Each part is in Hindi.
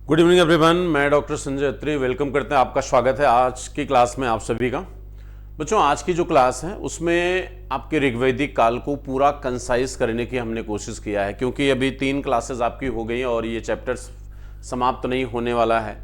गुड इवनिंग एवरीवन, मैं डॉक्टर संजय अत्री वेलकम करते हैं। आपका स्वागत है आज की क्लास में आप सभी का। बच्चों, आज की जो क्लास है उसमें आपके ऋग्वैदिक काल को पूरा कंसाइज करने की हमने कोशिश किया है, क्योंकि अभी 3 क्लासेस आपकी हो गई हैं और ये चैप्टर्स समाप्त नहीं होने वाला है।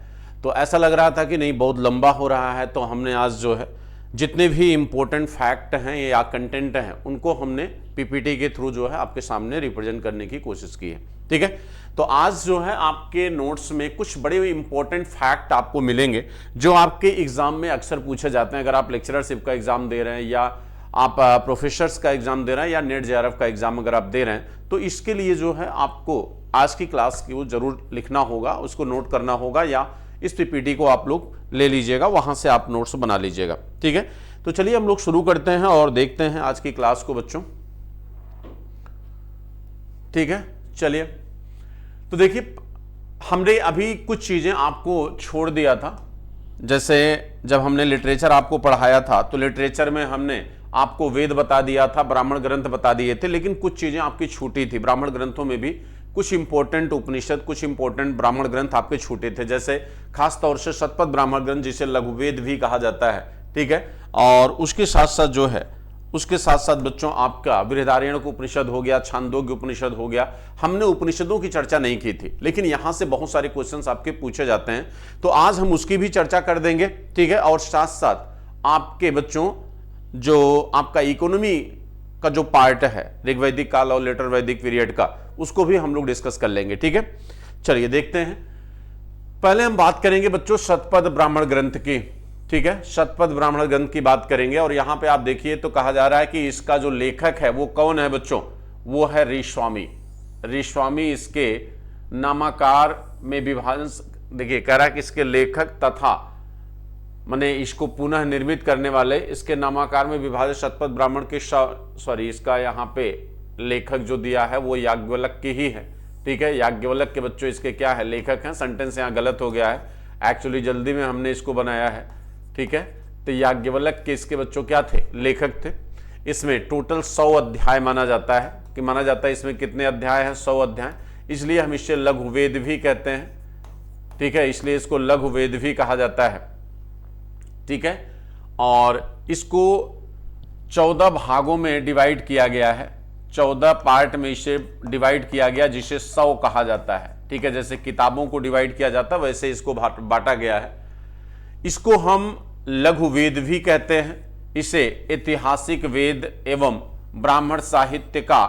तो ऐसा लग रहा था कि नहीं, बहुत लंबा हो रहा है, तो हमने आज जो है जितने भी इम्पोर्टेंट फैक्ट हैं या कंटेंट हैं उनको हमने पीपीटी के थ्रू जो है आपके सामने रिप्रेजेंट करने की कोशिश की है। ठीक है, तो आज जो है आपके नोट्स में कुछ बड़े इंपॉर्टेंट फैक्ट आपको मिलेंगे जो आपके एग्जाम में अक्सर पूछे जाते हैं। अगर आप लेक्चरशिप का एग्जाम दे रहे हैं या आप प्रोफेसर्स का एग्जाम दे रहे हैं या नेट जेआरएफ का एग्जाम अगर आप दे रहे हैं, तो इसके लिए जो है आपको आज की क्लास को जरूर लिखना होगा, उसको नोट करना होगा, या इस पीपीटी को आप लोग ले लीजिएगा, वहां से आप नोट्स बना लीजिएगा। ठीक है, तो चलिए हम लोग शुरू करते हैं और देखते हैं आज की क्लास को बच्चों। ठीक है, चलिए। तो देखिए, हमने अभी कुछ चीजें आपको छोड़ दिया था। जैसे जब हमने लिटरेचर आपको पढ़ाया था तो लिटरेचर में हमने आपको वेद बता दिया था, ब्राह्मण ग्रंथ बता दिए थे, लेकिन कुछ चीजें आपकी छूटी थी। ब्राह्मण ग्रंथों में भी कुछ इंपॉर्टेंट उपनिषद, कुछ इंपॉर्टेंट ब्राह्मण ग्रंथ आपके छूटे थे, जैसे खास तौर से शतपथ ब्राह्मण ग्रंथ जिसे लघुवेद भी कहा जाता है। ठीक है, और उसके साथ साथ जो है उसके साथ साथ बच्चों आपका बृहदारण्यक उपनिषद हो गया, छांदोग्य उपनिषद हो गया। हमने उपनिषदों की चर्चा नहीं की थी, लेकिन यहां से बहुत सारे क्वेश्चंस आपके पूछे जाते हैं, तो आज हम उसकी भी चर्चा कर देंगे। ठीक है, और साथ साथ आपके बच्चों जो आपका इकोनॉमी का जो पार्ट है ऋग्वैदिक काल और लेटर वैदिक पीरियड का, उसको भी हम लोग डिस्कस कर लेंगे। ठीक है, चलिए देखते हैं। पहले हम बात करेंगे बच्चों शतपथ ब्राह्मण ग्रंथ की। ठीक है, शतपथ ब्राह्मण ग्रंथ की बात करेंगे, और यहां पे आप देखिए तो कहा जा रहा है कि इसका जो लेखक है वो कौन है बच्चों, वो है ऋष्वामी। ऋष्वामी इसके नामाकार में विभाजन, देखिए कह रहा है कि इसके लेखक तथा माने इसको पुनः निर्मित करने वाले, इसके नामाकार में विभाजित शतपथ ब्राह्मण के सॉरी इसका यहाँ पे लेखक जो दिया है वो याज्ञवल्क्य ही है। ठीक है, याज्ञवल्क्य के बच्चों इसके क्या है, लेखक हैं। सेंटेंस यहाँ गलत हो गया है, एक्चुअली जल्दी में हमने इसको बनाया है। ठीक है, तो याज्ञवल्क्य के इसके बच्चों क्या थे, लेखक थे। इसमें टोटल 100 अध्याय माना जाता है, कि माना जाता है इसमें कितने अध्याय हैं, 100 अध्याय, इसलिए हम इसे लघुवेद भी कहते हैं। ठीक है, इसलिए इसको लघुवेद भी कहा जाता है। ठीक है, और इसको 14 भागों में डिवाइड किया गया है, 14 पार्ट में इसे डिवाइड किया गया, जिसे 100 कहा जाता है। ठीक है, जैसे किताबों को डिवाइड किया जाता है वैसे इसको बांटा गया है। इसको हम लघु वेद भी कहते हैं। इसे ऐतिहासिक वेद एवं ब्राह्मण साहित्य का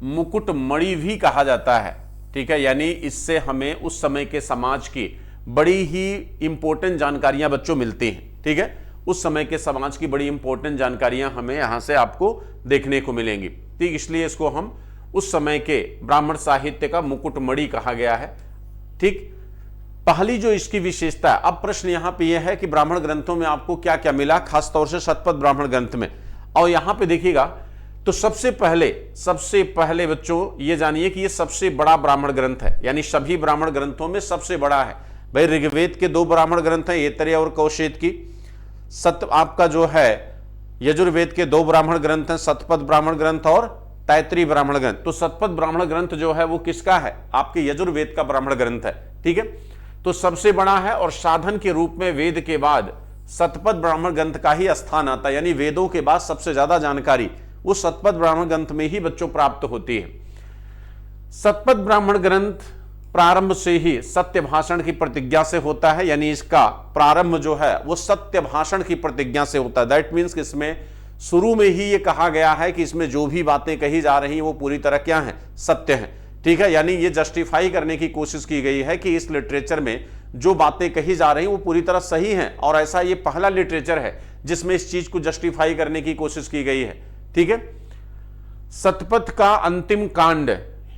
मुकुटमणि भी कहा जाता है। ठीक है, यानी इससे हमें उस समय के समाज की बड़ी ही इंपॉर्टेंट जानकारियां बच्चों मिलती हैं। ठीक है, उस समय के समाज की बड़ी इंपॉर्टेंट जानकारियां हमें यहां से आपको देखने को मिलेंगी। ठीक, इसलिए इसको हम उस समय के ब्राह्मण साहित्य का मुकुटमणि कहा गया है। ठीक, पहली जो इसकी विशेषता है, अब प्रश्न यहां पे यह है कि ब्राह्मण ग्रंथों में आपको क्या क्या मिला, खासतौर से शतपथ ब्राह्मण ग्रंथ में। और यहां पे देखिएगा तो सबसे पहले बच्चों ये जानिए कि ये सबसे बड़ा ब्राह्मण ग्रंथ है, यानी सभी ब्राह्मण ग्रंथों में सबसे बड़ा है। भाई ऋग्वेद के 2 ब्राह्मण ग्रंथ हैं, ऐतरेय और कौशिक की। आपका जो है यजुर्वेद के 2 ब्राह्मण ग्रंथ हैं, शतपथ ब्राह्मण ग्रंथ और तैत्रीय ब्राह्मण ग्रंथ। तो शतपथ ब्राह्मण ग्रंथ जो है वो किसका है, आपके यजुर्वेद का ब्राह्मण ग्रंथ है। ठीक है, तो सबसे बड़ा है, और साधन के रूप में वेद के बाद शतपथ ब्राह्मण ग्रंथ का ही स्थान आता है, यानी वेदों के बाद सबसे ज्यादा जानकारी वो शतपथ ब्राह्मण ग्रंथ में ही बच्चों प्राप्त होती है। शतपथ ब्राह्मण ग्रंथ प्रारंभ से ही सत्य भाषण की प्रतिज्ञा से होता है, यानी इसका प्रारंभ जो है वो सत्य भाषण की प्रतिज्ञा से होता है। दैट मीन्स कि इसमें शुरू में ही ये कहा गया है कि इसमें जो भी बातें कही जा रही हैं वो पूरी तरह क्या है, सत्य है। ठीक है, यानी ये जस्टिफाई करने की कोशिश की गई है कि इस लिटरेचर में जो बातें कही जा रही हैं वो पूरी तरह सही हैं, और ऐसा ये पहला लिटरेचर है जिसमें इस चीज को जस्टिफाई करने की कोशिश की गई है। ठीक है, शतपथ का अंतिम कांड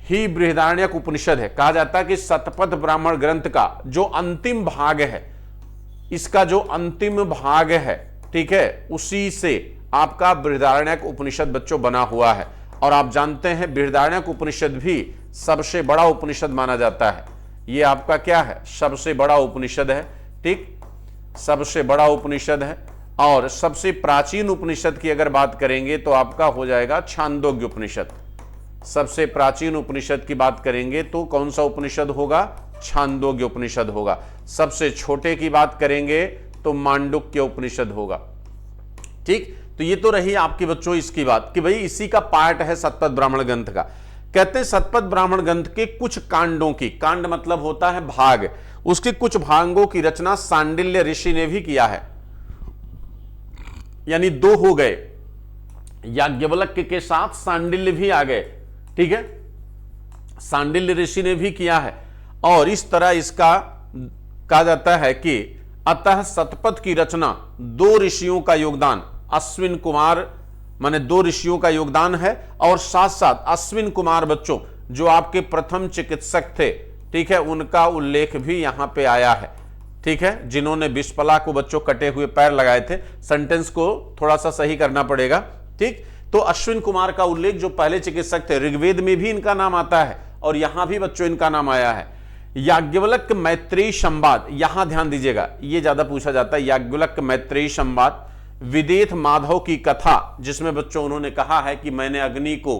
ही बृहदारण्यक उपनिषद है। कहा जाता है कि शतपथ ब्राह्मण ग्रंथ का जो अंतिम भाग है, इसका जो अंतिम भाग है, ठीक है, उसी से आपका बृहदारण्यक उपनिषद बच्चों बना हुआ है। और आप जानते हैं बृहदारण्यक उपनिषद भी सबसे बड़ा उपनिषद माना जाता है। ये आपका क्या है, सबसे बड़ा उपनिषद है। ठीक, सबसे बड़ा उपनिषद है। और सबसे प्राचीन उपनिषद की अगर बात करेंगे तो आपका हो जाएगा छांदोग्य उपनिषद। सबसे प्राचीन उपनिषद की बात करेंगे तो कौन सा उपनिषद होगा, छांदोग्य उपनिषद होगा। सबसे छोटे की बात करेंगे तो मांडुक्य उपनिषद होगा। ठीक, तो ये तो रही आपकी बच्चों इसकी बात कि भाई इसी का पार्ट है शतपथ ब्राह्मण ग्रंथ का। कहते हैं शतपथ ब्राह्मण ग्रंथ के कुछ कांडों की, कांड मतलब होता है भाग, उसके कुछ भागों की रचना सांडिल्य ऋषि ने भी किया है। यानी दो हो गए, याज्ञवल्क्य के साथ सांडिल्य भी आ गए। ठीक है, सांडिल्य ऋषि ने भी किया है। और इस तरह इसका कहा जाता है कि अतः शतपथ की रचना दो ऋषियों का योगदान, अश्विन कुमार माने दो ऋषियों का योगदान है। और साथ साथ अश्विन कुमार बच्चों जो आपके प्रथम चिकित्सक थे, ठीक है, उनका उल्लेख भी यहां पे आया है। ठीक है, जिन्होंने विषपला को बच्चों कटे हुए पैर लगाए थे। सेंटेंस को थोड़ा सा सही करना पड़ेगा। ठीक, तो अश्विन कुमार का उल्लेख जो पहले चिकित्सक थे, ऋग्वेद में भी इनका नाम आता है और यहां भी बच्चों इनका नाम आया है। याज्ञवल्क्य मैत्रेयी संवाद, यहां ध्यान दीजिएगा, ये ज्यादा पूछा जाता है। याज्ञवल्क्य मैत्रेयी संवाद, विदेथ माधव की कथा, जिसमें बच्चों उन्होंने कहा है कि मैंने अग्नि को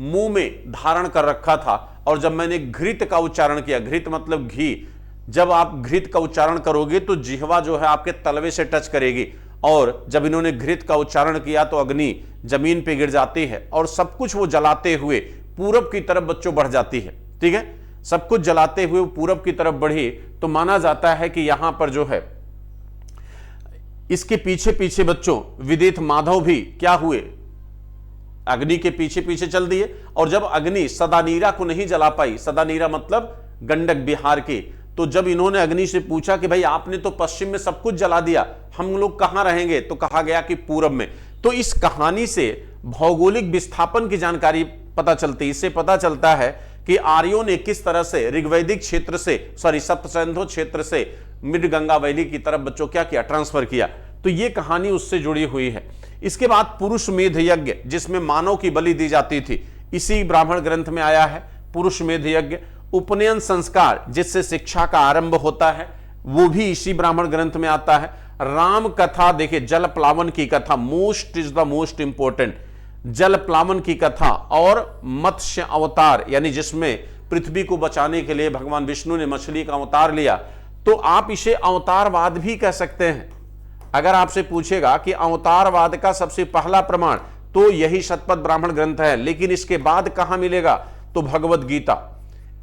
मुंह में धारण कर रखा था और जब मैंने घृत का उच्चारण किया, घृत मतलब घी, जब आप घृत का उच्चारण करोगे तो जिह्वा जो है आपके तलवे से टच करेगी और जब इन्होंने घृत का उच्चारण किया तो अग्नि जमीन पे गिर जाती है और सब कुछ वो जलाते हुए पूरब की तरफ बच्चों बढ़ जाती है। ठीक है, सब कुछ जलाते हुए पूरब की तरफ बढ़ी तो माना जाता है कि यहां पर जो है इसके पीछे पीछे बच्चों विदेथ माधव भी क्या हुए, अग्नि के पीछे पीछे चल दिए। और जब अग्नि सदानीरा को नहीं जला पाई, सदानीरा मतलब गंडक बिहार की, तो जब इन्होंने अग्नि से पूछा कि भाई आपने तो पश्चिम में सब कुछ जला दिया, हम लोग कहां रहेंगे, तो कहा गया कि पूरब में। तो इस कहानी से भौगोलिक विस्थापन की जानकारी पता चलती है। इससे पता चलता है कि आर्यों ने किस तरह से ऋग्वैदिक क्षेत्र से, सप्तसिंधु क्षेत्र से मिड गंगा वैली की तरफ बच्चों क्या किया, ट्रांसफर किया। तो ये कहानी उससे जुड़ी हुई है। इसके बाद पुरुष मेध यज्ञ, जिसमें मानव की बलि दी जाती थी, इसी ब्राह्मण ग्रंथ में आया है पुरुष मेध यज्ञ। उपनयन संस्कार, जिससे शिक्षा का आरंभ होता है, वो भी इसी ब्राह्मण ग्रंथ में आता है। राम कथा, देखिए जल प्लावन की कथा, most is the most important, जल प्लावन की कथा और मत्स्य अवतार, यानी जिसमें पृथ्वी को बचाने के लिए भगवान विष्णु ने मछली का अवतार लिया, तो आप इसे अवतारवाद भी कह सकते हैं। अगर आपसे पूछेगा कि अवतारवाद का सबसे पहला प्रमाण, तो यही शतपथ ब्राह्मण ग्रंथ है। लेकिन इसके बाद कहां मिलेगा, तो भगवत गीता।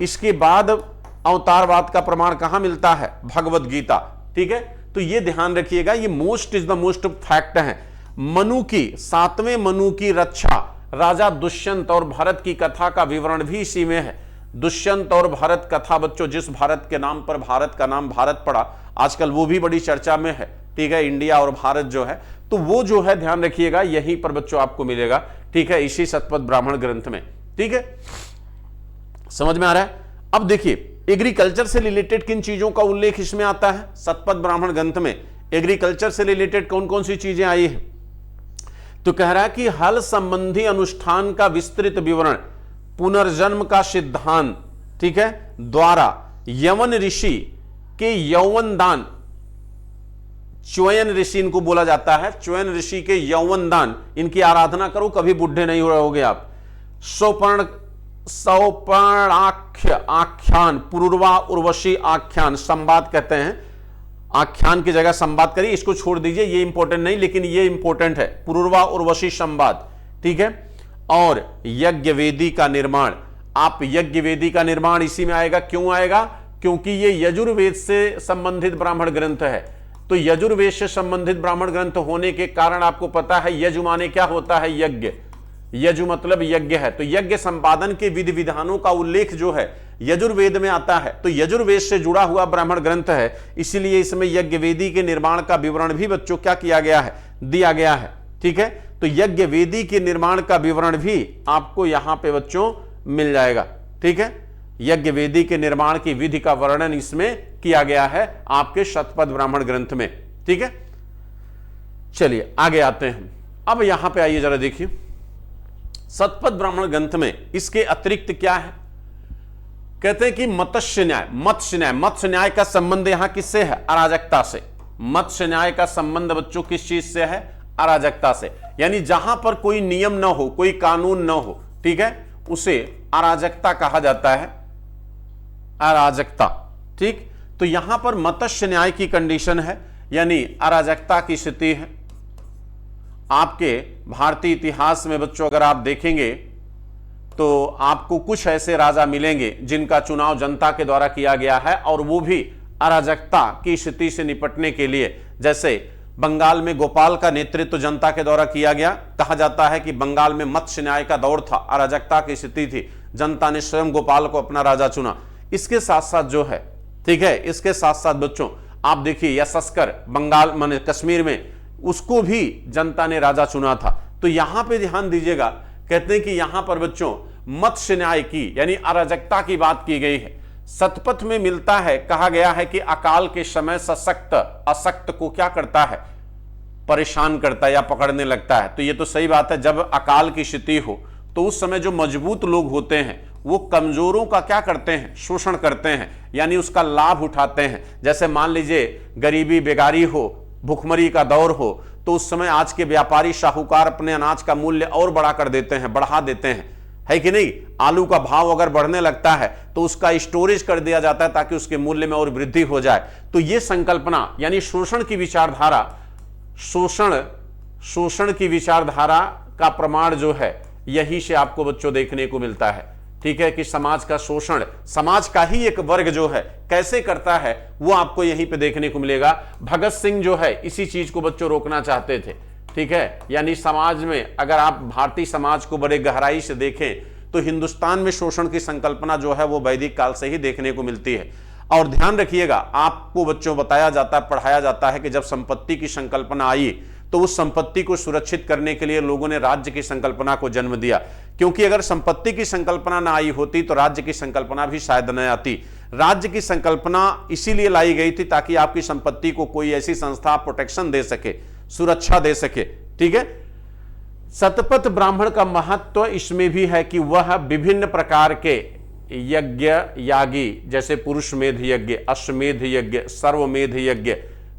इसके बाद अवतारवाद का प्रमाण कहां मिलता है, भगवत गीता। ठीक है, तो ये ध्यान रखिएगा, ये most is the most fact है। मनु की, 7वें मनु की रक्षा, राजा दुष्यंत और भरत की कथा का विवरण भी इसी में है। दुष्यंत और भरत कथा बच्चों, जिस भारत के नाम पर भारत का नाम भारत पड़ा, आजकल वो भी बड़ी चर्चा में है। ठीक है, इंडिया और भारत जो है, तो वो जो है ध्यान रखिएगा यहीं पर बच्चों आपको मिलेगा। ठीक है, इसी शतपथ ब्राह्मण ग्रंथ में। ठीक है, समझ में आ रहा है। अब देखिए एग्रीकल्चर से रिलेटेड किन चीजों का उल्लेख इसमें आता है, शतपथ ब्राह्मण ग्रंथ में एग्रीकल्चर से रिलेटेड कौन कौन सी चीजें आई है। तो कह रहा है कि हल संबंधी अनुष्ठान का विस्तृत विवरण, पुनर्जन्म का सिद्धांत, ठीक है, द्वारा यवन ऋषि के यौवन दान, च्वयन ऋषि इनको बोला जाता है, च्वयन ऋषि के यौवन दान, इनकी आराधना करो, कभी बुढ़े नहीं रहोगे आप। सौपर्णाख्य आख्यान, पुरुरवा उर्वशी आख्यान, संवाद कहते हैं, आख्यान की जगह संवाद करिए, इसको छोड़ दीजिए, ये इंपॉर्टेंट नहीं, लेकिन ये इंपॉर्टेंट है, पुरुरवा उर्वशी संवाद। ठीक है, और यज्ञ वेदी का निर्माण, आप यज्ञ वेदी का निर्माण इसी में आएगा। क्यों आएगा, क्योंकि ये यजुर्वेद से संबंधित ब्राह्मण ग्रंथ है। तो यजुर्वेद से संबंधित ब्राह्मण ग्रंथ होने के कारण आपको पता है यजु माने क्या होता है, यज्ञ, यजु मतलब यज्ञ है। तो यज्ञ संपादन के विधि विधानों का उल्लेख जो है यजुर्वेद में आता है, तो यजुर्वेद से जुड़ा हुआ ब्राह्मण ग्रंथ है, इसीलिए इसमें यज्ञ वेदी के निर्माण का विवरण भी बच्चों क्या किया गया है, दिया गया है। ठीक है, तो यज्ञ वेदी के निर्माण का विवरण भी आपको यहां पे बच्चों मिल जाएगा। ठीक है, यज्ञ वेदी के निर्माण की विधि का वर्णन इसमें किया गया है आपके शतपथ ब्राह्मण ग्रंथ में। ठीक है, चलिए आगे आते हैं। अब यहां पे आइए जरा देखिए शतपथ ब्राह्मण ग्रंथ में इसके अतिरिक्त क्या है। कहते हैं कि मत्स्य न्याय, मत्स्य न्याय, मत्स्य न्याय का संबंध यहां किससे है, अराजकता से। मत्स्य न्याय का संबंध बच्चों किस चीज से है, अराजकता से। यानी जहां पर कोई नियम ना हो, कोई कानून ना हो, ठीक है, उसे अराजकता कहा जाता है, अराजकता। ठीक, तो यहां पर मत्स्य न्याय की कंडीशन है, यानी अराजकता की स्थिति है। आपके भारतीय इतिहास में बच्चों अगर आप देखेंगे तो आपको कुछ ऐसे राजा मिलेंगे जिनका चुनाव जनता के द्वारा किया गया है, और वो भी अराजकता की स्थिति से निपटने के लिए। जैसे बंगाल में गोपाल का नेतृत्व जनता के द्वारा किया गया। कहा जाता है कि बंगाल में मत्स्य न्याय का दौर था, अराजकता की स्थिति थी, जनता ने स्वयं गोपाल को अपना राजा चुना। इसके साथ साथ जो है, ठीक है, इसके साथ साथ बच्चों आप देखिए यशस्कर बंगाल माने कश्मीर में, उसको भी जनता ने राजा चुना था। तो यहां पे ध्यान दीजिएगा, कहते हैं कि यहां पर बच्चों मत्स्य न्याय की यानी अराजकता की बात की गई है। शतपथ में मिलता है, कहा गया है कि अकाल के समय सशक्त अशक्त को क्या करता है, परेशान करता है या पकड़ने लगता है। तो ये तो सही बात है, जब अकाल की स्थिति हो तो उस समय जो मजबूत लोग होते हैं वो कमजोरों का क्या करते हैं, शोषण करते हैं, यानी उसका लाभ उठाते हैं। जैसे मान लीजिए गरीबी बेगारी हो, भुखमरी का दौर हो, तो उस समय आज के व्यापारी साहूकार अपने अनाज का मूल्य और बढ़ा कर देते हैं, बढ़ा देते हैं, है कि नहीं। आलू का भाव अगर बढ़ने लगता है तो उसका स्टोरेज कर दिया जाता है ताकि उसके मूल्य में और वृद्धि हो जाए। तो यह संकल्पना यानी शोषण की विचारधारा, शोषण की विचारधारा का प्रमाण जो है यही से आपको बच्चों देखने को मिलता है। ठीक है, कि समाज का शोषण, समाज का ही एक वर्ग जो है कैसे करता है वो आपको यहीं पे देखने को मिलेगा। भगत सिंह जो है इसी चीज को बच्चों रोकना चाहते थे। ठीक है, यानी समाज में अगर आप भारतीय समाज को बड़े गहराई से देखें तो हिंदुस्तान में शोषण की संकल्पना जो है वो वैदिक काल से ही देखने को मिलती है। और ध्यान रखिएगा, आपको बच्चों बताया जाता है, पढ़ाया जाता है कि जब संपत्ति की संकल्पना आई तो उस संपत्ति को सुरक्षित करने के लिए लोगों ने राज्य की संकल्पना को जन्म दिया, क्योंकि अगर संपत्ति की संकल्पना ना आई होती तो राज्य की संकल्पना भी शायद न आती। राज्य की संकल्पना इसीलिए लाई गई थी ताकि आपकी संपत्ति को कोई ऐसी संस्था प्रोटेक्शन दे सके, सुरक्षा दे सके। ठीक है, शतपथ ब्राह्मण का महत्व इसमें भी है कि वह विभिन्न प्रकार के यज्ञ यागी, जैसे पुरुषमेध यज्ञ, अश्वमेध यज्ञ, सर्वमेध यज्ञ,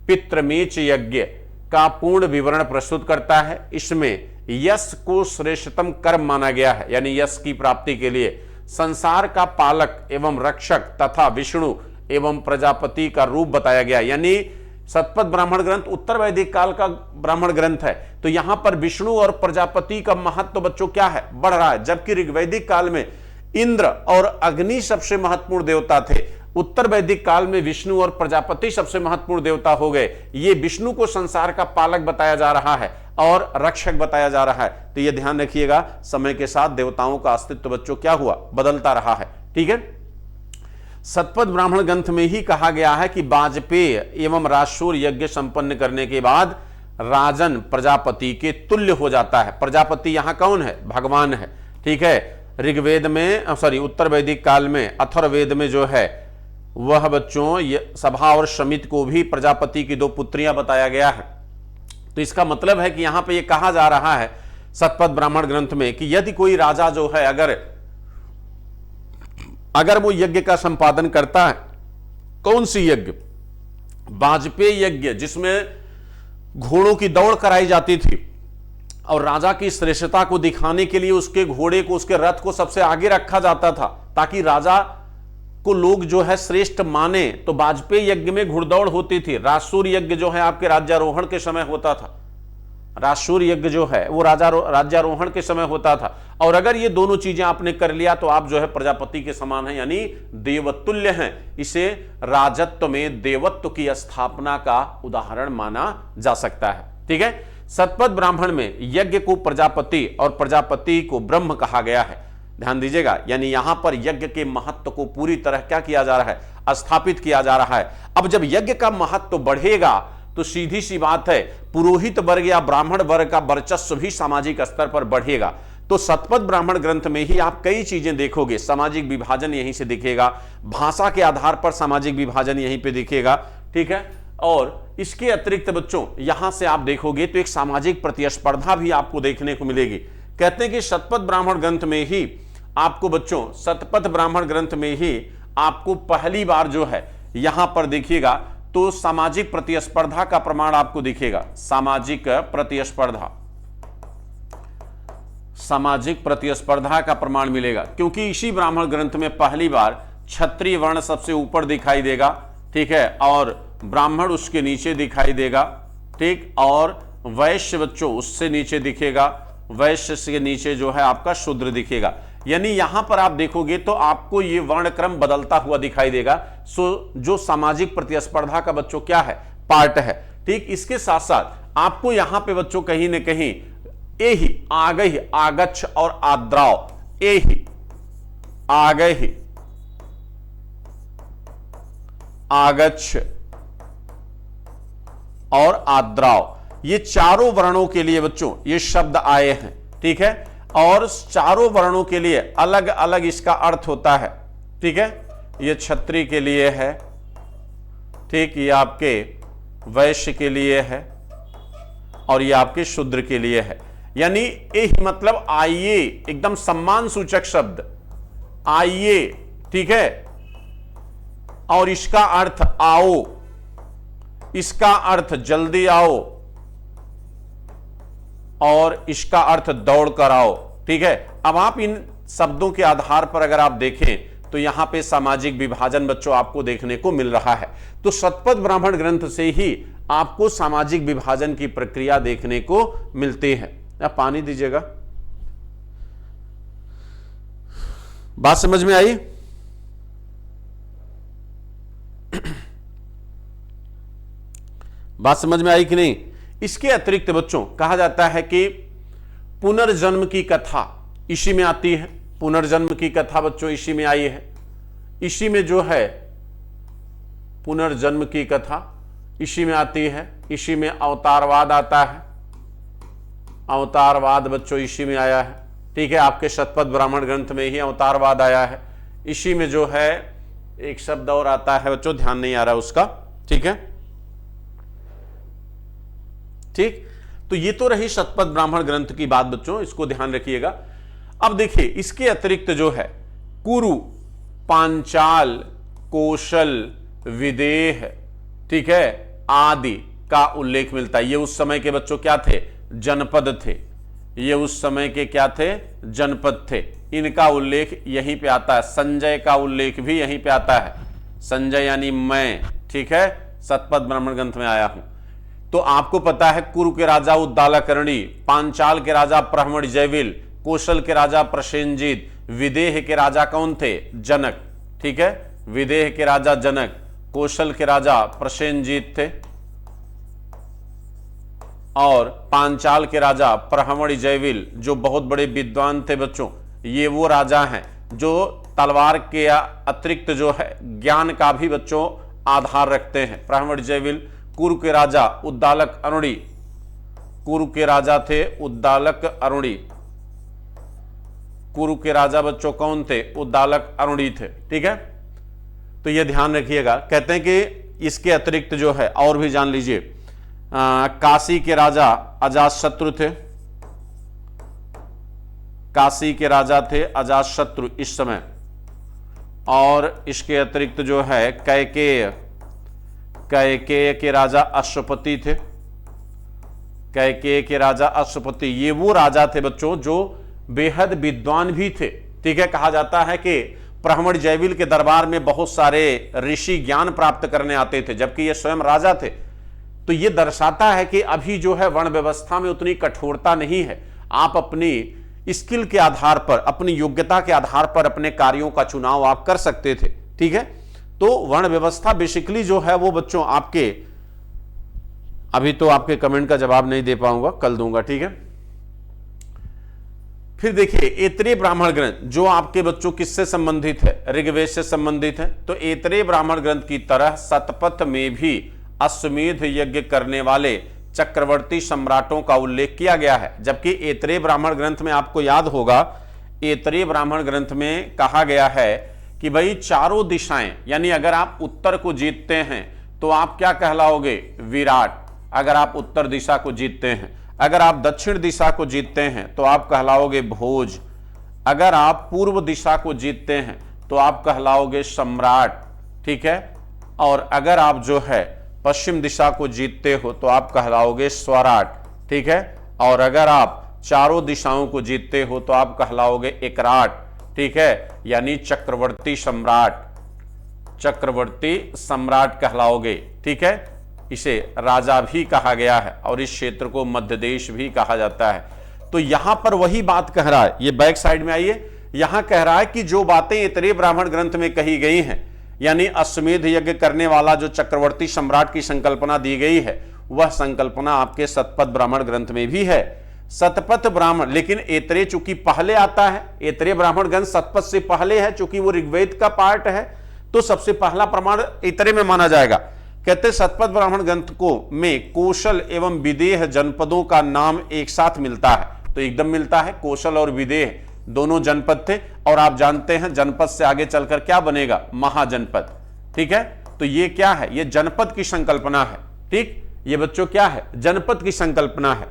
पितृमेच यज्ञ का पूर्ण विवरण प्रस्तुत करता है। इसमें यश को श्रेष्ठतम कर्म माना गया है, यानी यश की प्राप्ति के लिए संसार का पालक एवं रक्षक तथा विष्णु एवं प्रजापति का रूप बताया गया। यानी शतपथ ब्राह्मण ग्रंथ उत्तर वैदिक काल का ब्राह्मण ग्रंथ है, तो यहां पर विष्णु और प्रजापति का महत्व बच्चों क्या है, बढ़ रहा है। जबकि ऋग्वैदिक काल में इंद्र और अग्नि सबसे महत्वपूर्ण देवता थे, उत्तर वैदिक काल में विष्णु और प्रजापति सबसे महत्वपूर्ण देवता हो गए। ये विष्णु को संसार का पालक बताया जा रहा है और रक्षक बताया जा रहा है। तो ये ध्यान रखिएगा, समय के साथ देवताओं का अस्तित्व बच्चों क्या हुआ, बदलता रहा है। ठीक है, शतपथ ब्राह्मण ग्रंथ में ही कहा गया है कि वाजपेय एवं राजसूर यज्ञ संपन्न करने के बाद राजन प्रजापति के तुल्य हो जाता है। प्रजापति यहां कौन है, भगवान है। ठीक है, ऋग्वेद में उत्तर वैदिक काल में अथर्ववेद में जो है वह बच्चों सभा और शमित को भी प्रजापति की दो पुत्रियां बताया गया है। तो इसका मतलब है कि यहां पे ये कहा जा रहा है शतपथ ब्राह्मण ग्रंथ में कि यदि कोई राजा जो है अगर वो यज्ञ का संपादन करता है, कौन सी यज्ञ, वाजपेय यज्ञ जिसमें घोड़ों की दौड़ कराई जाती थी और राजा की श्रेष्ठता को दिखाने के लिए उसके घोड़े को, उसके रथ को सबसे आगे रखा जाता था ताकि राजा को लोग जो है श्रेष्ठ माने। तो वाजपेय यज्ञ में घुड़दौड़ होती थी। राजसूर यज्ञ जो है आपके राज्यारोहण के समय होता था। राजसूर यज्ञ जो है वो राज्यारोहण के समय होता था। और अगर ये दोनों चीजें आपने कर लिया तो आप जो है प्रजापति के समान हैं, यानी देवतुल्य हैं। इसे राजत्व में देवत्व की स्थापना का उदाहरण माना जा सकता है। ठीक है, शतपथ ब्राह्मण में यज्ञ को प्रजापति और प्रजापति को ब्रह्म कहा गया है। ध्यान दीजिएगा, यानी यहां पर यज्ञ के महत्व को पूरी तरह क्या किया जा रहा है, स्थापित किया जा रहा है। अब जब यज्ञ का महत्व बढ़ेगा तो सीधी सी बात है पुरोहित वर्ग या ब्राह्मण वर्ग का वर्चस्व भी सामाजिक स्तर पर बढ़ेगा। तो शतपथ ब्राह्मण ग्रंथ में ही आप कई चीजें देखोगे, सामाजिक विभाजन यहीं से दिखेगा, भाषा के आधार पर सामाजिक विभाजन यहीं पे दिखेगा। ठीक है, और इसके अतिरिक्त बच्चों यहां से आप देखोगे तो एक सामाजिक प्रतिस्पर्धा भी आपको देखने को मिलेगी। कहते हैं कि शतपथ ब्राह्मण ग्रंथ में ही आपको बच्चों, शतपथ ब्राह्मण ग्रंथ में ही आपको पहली बार जो है यहां पर देखिएगा तो सामाजिक प्रतिस्पर्धा का प्रमाण आपको दिखेगा। सामाजिक प्रतिस्पर्धा का प्रमाण मिलेगा, क्योंकि इसी ब्राह्मण ग्रंथ में पहली बार क्षत्रिय वर्ण सबसे ऊपर दिखाई देगा, ठीक है, और ब्राह्मण उसके नीचे दिखाई देगा, ठीक, और वैश्य बच्चों उससे नीचे दिखेगा, वैश्य से नीचे जो है आपका शूद्र दिखेगा। यानी यहां पर आप देखोगे तो आपको ये वर्ण क्रम बदलता हुआ दिखाई देगा। सो जो सामाजिक प्रतिस्पर्धा का बच्चों क्या है, पार्ट है, ठीक। इसके साथ साथ आपको यहां पे बच्चों कहीं ना कहीं एहि, आगहि, आगच्छ और आद्राव, एहि, आगहि, आगच्छ और आद्राव, ये चारों वर्णों के लिए बच्चों ये शब्द आए हैं, ठीक है, और चारों वर्णों के लिए अलग अलग इसका अर्थ होता है, ठीक है। ये क्षत्रिय के लिए है, ठीक, ये आपके वैश्य के लिए है और ये आपके शूद्र के लिए है। यानी एह मतलब आइए, एकदम सम्मान सूचक शब्द, आइए, ठीक है, और इसका अर्थ आओ, इसका अर्थ जल्दी आओ, और इसका अर्थ दौड़ कर आओ, ठीक है। अब आप इन शब्दों के आधार पर अगर आप देखें तो यहां पे सामाजिक विभाजन बच्चों आपको देखने को मिल रहा है। तो शतपथ ब्राह्मण ग्रंथ से ही आपको सामाजिक विभाजन की प्रक्रिया देखने को मिलती है। आप पानी दीजिएगा। बात समझ में आई? बात समझ में आई कि नहीं? इसके अतिरिक्त बच्चों कहा जाता है कि पुनर्जन्म की कथा इसी में आती है। पुनर्जन्म की कथा बच्चों इसी में आई है। इसी में जो है पुनर्जन्म की कथा इसी में आती है। इसी में अवतारवाद आता है। अवतारवाद बच्चों इसी में आया है, ठीक है। आपके शतपथ ब्राह्मण ग्रंथ में ही अवतारवाद आया है। इसी में जो है एक शब्द और आता है बच्चों, ध्यान नहीं आ रहा उसका, ठीक है, ठीक। तो ये तो रही शतपथ ब्राह्मण ग्रंथ की बात बच्चों, इसको ध्यान रखिएगा। अब देखिए इसके अतिरिक्त जो है कुरु, पांचाल, कौशल, विदेह, ठीक है, आदि का उल्लेख मिलता है। ये उस समय के बच्चों क्या थे? जनपद थे। ये उस समय के क्या थे? जनपद थे। इनका उल्लेख यहीं पे आता है। संजय का उल्लेख भी यहीं पे आता है। संजय यानी मैं, ठीक है, शतपथ ब्राह्मण ग्रंथ में आया हूं। तो आपको पता है कुरु के राजा उद्दालकर्णी, पांचाल के राजा प्रहमण जयविल, कौशल के राजा प्रसेनजीत, विदेह के राजा कौन थे? जनक, ठीक है, विदेह के राजा जनक, कौशल के राजा प्रसेनजीत थे और पांचाल के राजा प्रहमण जयविल जो बहुत बड़े विद्वान थे बच्चों। ये वो राजा हैं जो तलवार के अतिरिक्त जो है ज्ञान का भी बच्चों आधार रखते हैं। प्रहमण जयविल। कुरु के राजा उद्दालक अरुणी, कुरु के राजा थे उद्दालक अरुणी। कुरु के राजा बच्चों कौन थे? उद्दालक अरुणी थे, ठीक है। तो यह ध्यान रखिएगा। कहते हैं कि इसके अतिरिक्त जो है और भी जान लीजिए, काशी के राजा अजातशत्रु थे। काशी के राजा थे अजातशत्रु इस समय। और इसके अतिरिक्त जो है कैकेय, कैकेय के राजा अश्वपति थे। कैकेय के राजा अश्वपति, ये वो राजा थे बच्चों जो बेहद विद्वान भी थे, ठीक है। कहा जाता है कि प्रहमण जयविल के दरबार में बहुत सारे ऋषि ज्ञान प्राप्त करने आते थे, जबकि ये स्वयं राजा थे। तो ये दर्शाता है कि अभी जो है वर्ण व्यवस्था में उतनी कठोरता नहीं है। आप अपनी स्किल के आधार पर, अपनी योग्यता के आधार पर अपने कार्यों का चुनाव आप कर सकते थे, ठीक है। तो वर्ण व्यवस्था बेसिकली जो है वो बच्चों आपके, अभी तो आपके कमेंट का जवाब नहीं दे पाऊंगा, कल दूंगा, ठीक है। फिर देखिए ऐतरेय ब्राह्मण ग्रंथ जो आपके बच्चों किससे संबंधित है? ऋग्वेद से संबंधित है। तो ऐतरेय ब्राह्मण ग्रंथ की तरह शतपथ में भी अश्वमेध यज्ञ करने वाले चक्रवर्ती सम्राटों का उल्लेख किया गया है। जबकि ऐतरेय ब्राह्मण ग्रंथ में आपको याद होगा, ऐतरेय ब्राह्मण ग्रंथ में कहा गया है कि भाई चारों दिशाएं, यानी अगर आप उत्तर को जीतते हैं तो आप क्या कहलाओगे? विराट। अगर आप उत्तर दिशा को जीतते हैं, अगर आप दक्षिण दिशा को जीतते हैं तो आप कहलाओगे भोज। अगर आप पूर्व दिशा को जीतते हैं तो आप कहलाओगे सम्राट, ठीक है। और अगर आप जो है पश्चिम दिशा को जीतते हो तो आप कहलाओगे स्वराट, ठीक है। और अगर आप चारों दिशाओं को जीतते हो तो आप कहलाओगे एकराट, ठीक है, यानी चक्रवर्ती सम्राट, चक्रवर्ती सम्राट कहलाओगे। ठीक है, इसे राजा भी कहा गया है और इस क्षेत्र को मध्य देश भी कहा जाता है। तो यहां पर वही बात कह रहा है, ये बैक साइड में आइए, यहां कह रहा है कि जो बातें ऐतरेय ब्राह्मण ग्रंथ में कही गई हैं, यानी अश्वमेध यज्ञ करने वाला जो चक्रवर्ती सम्राट की संकल्पना दी गई है, वह संकल्पना आपके शतपथ ब्राह्मण ग्रंथ में भी है। शतपथ ब्राह्मण, लेकिन ऐतरेय चूंकि पहले आता है, ऐतरेय ब्राह्मण ग्रंथ शतपथ से पहले है, चूंकि वो ऋग्वेद का पार्ट है, तो सबसे पहला प्रमाण ऐतरेय में माना जाएगा। कहते शतपथ ब्राह्मण ग्रंथ को में कौशल एवं विदेह जनपदों का नाम एक साथ मिलता है, तो एकदम मिलता है। कौशल और विदेह दोनों जनपद थे, और आप जानते हैं जनपद से आगे चलकर क्या बनेगा, महाजनपद। ठीक है, तो ये क्या है, ये जनपद की संकल्पना है। ठीक, ये बच्चों क्या है, जनपद की संकल्पना है।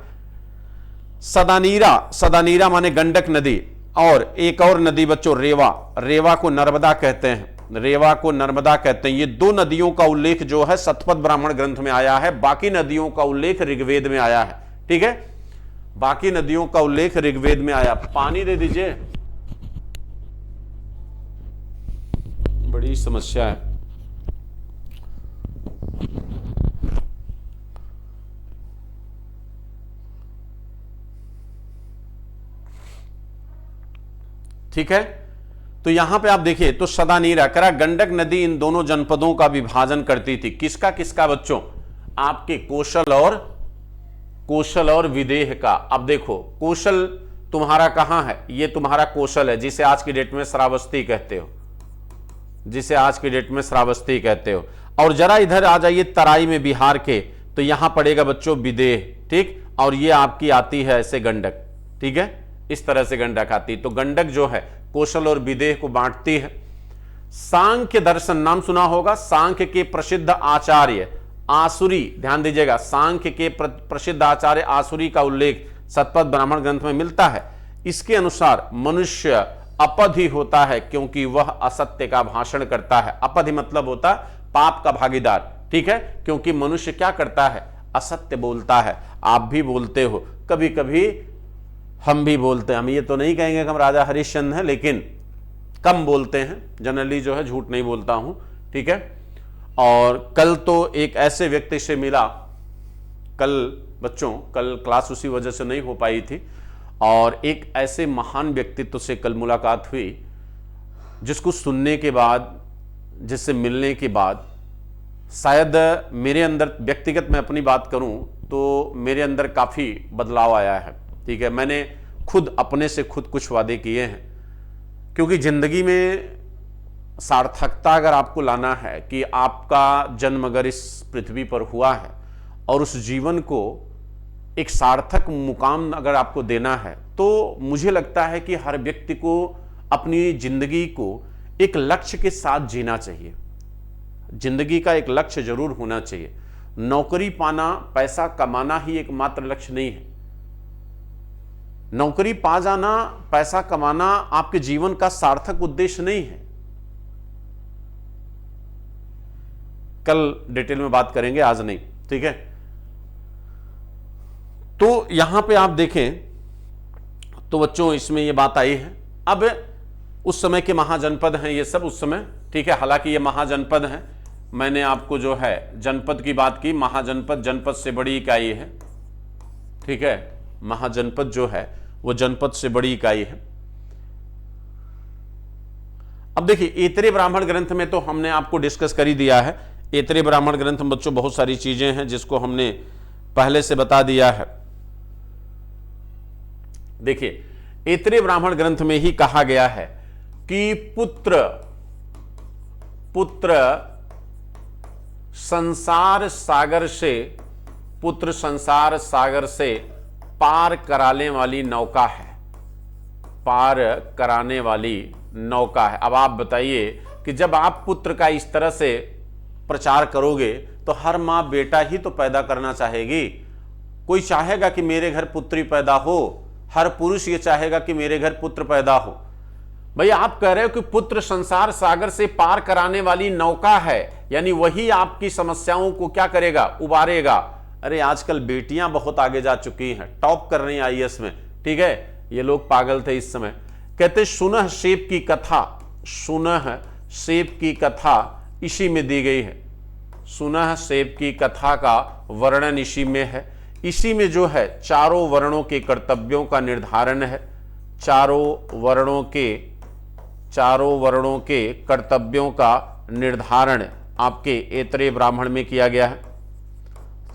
सदानीरा, सदानीरा माने गंडक नदी, और एक और नदी बच्चों रेवा, रेवा को नर्मदा कहते हैं, रेवा को नर्मदा कहते हैं। ये दो नदियों का उल्लेख जो है शतपथ ब्राह्मण ग्रंथ में आया है, बाकी नदियों का उल्लेख ऋग्वेद में आया है। ठीक है, बाकी नदियों का उल्लेख ऋग्वेद में आया। पानी दे दीजिए, बड़ी समस्या है। ठीक है, तो यहां पे आप देखिए, तो सदानीरा करा गंडक नदी इन दोनों जनपदों का विभाजन करती थी। किसका किसका बच्चों, आपके कौशल और विदेह का। अब देखो, कौशल तुम्हारा कहां है, ये तुम्हारा कौशल है, जिसे आज की डेट में श्रावस्ती कहते हो, जिसे आज की डेट में श्रावस्ती कहते हो। और जरा इधर आ जाइए तराई में बिहार के, तो यहां पड़ेगा बच्चों विदेह। ठीक, और ये आपकी आती है ऐसे गंडक। ठीक है, इस तरह से गंडक आती, तो गंडक जो है कौशल और विदेह को बांटती है। सांख्य दर्शन नाम सुना होगा, सांख्य के प्रसिद्ध आचार्य आसुरी, ध्यान दीजिएगा, सांख्य के प्रसिद्ध आचार्य आसुरी का उल्लेख शतपथ ब्राह्मण ग्रंथ में मिलता है। इसके अनुसार मनुष्य अपधि होता है क्योंकि वह असत्य का भाषण करता है। अपधि मतलब होता पाप का भागीदार। ठीक है, क्योंकि मनुष्य क्या करता है, असत्य बोलता है। आप भी बोलते हो, कभी कभी हम भी बोलते हैं। हम ये तो नहीं कहेंगे कि हम राजा हरिश्चंद्र हैं, लेकिन कम बोलते हैं, जनरली जो है झूठ नहीं बोलता हूं। ठीक है, और कल तो एक ऐसे व्यक्ति से मिला, कल बच्चों, कल क्लास उसी वजह से नहीं हो पाई थी, और एक ऐसे महान व्यक्तित्व से कल मुलाकात हुई जिसको सुनने के बाद, जिससे मिलने के बाद शायद मेरे अंदर, व्यक्तिगत मैं अपनी बात करूं तो मेरे अंदर काफ़ी बदलाव आया है। ठीक है, मैंने खुद अपने से खुद कुछ वादे किए हैं, क्योंकि ज़िंदगी में सार्थकता अगर आपको लाना है कि आपका जन्म अगर इस पृथ्वी पर हुआ है और उस जीवन को एक सार्थक मुकाम अगर आपको देना है, तो मुझे लगता है कि हर व्यक्ति को अपनी जिंदगी को एक लक्ष्य के साथ जीना चाहिए। जिंदगी का एक लक्ष्य जरूर होना चाहिए। नौकरी पाना, पैसा कमाना ही एकमात्र लक्ष्य नहीं है। नौकरी पा जाना, पैसा कमाना आपके जीवन का सार्थक उद्देश्य नहीं है। कल डिटेल में बात करेंगे, आज नहीं। ठीक है, तो यहां पे आप देखें तो बच्चों इसमें ये बात आई है। अब उस समय के महाजनपद हैं ये सब उस समय। ठीक है, हालांकि ये महाजनपद हैं, मैंने आपको जो है जनपद की बात की। महाजनपद जनपद से बड़ी इकाई है। ठीक है, महाजनपद जो है वो जनपद से बड़ी इकाई है। अब देखिए, ऐतरेय ब्राह्मण ग्रंथ में तो हमने आपको डिस्कस कर ही दिया है। ऐतरेय ब्राह्मण ग्रंथ में बच्चों बहुत सारी चीजें हैं जिसको हमने पहले से बता दिया है। देखिए, ऐतरेय ब्राह्मण ग्रंथ में ही कहा गया है कि पुत्र संसार सागर से पार कराने वाली नौका है। पार कराने वाली नौका है। अब आप बताइए कि जब आप पुत्र का इस तरह से प्रचार करोगे तो हर माँ बेटा ही तो पैदा करना चाहेगी। कोई चाहेगा कि मेरे घर पुत्री पैदा हो, हर पुरुष ये चाहेगा कि मेरे घर पुत्र पैदा हो। भैया आप कह रहे हो कि पुत्र संसार सागर से पार कराने वाली नौका है, यानी वही आपकी समस्याओं को क्या करेगा, उबारेगा। अरे आजकल बेटियां बहुत आगे जा चुकी हैं, टॉप कर रही हैं आईएएस में। ठीक है, ये लोग पागल थे इस समय। कहते सुनह सेब की कथा, सुनह सेब की कथा इसी में दी गई है। सुनह सेब की कथा का वर्णन इसी में है। इसी में जो है चारों वर्णों के कर्तव्यों का निर्धारण है। चारों वर्णों के कर्तव्यों का निर्धारण आपके ऐतरेय ब्राह्मण में किया गया है।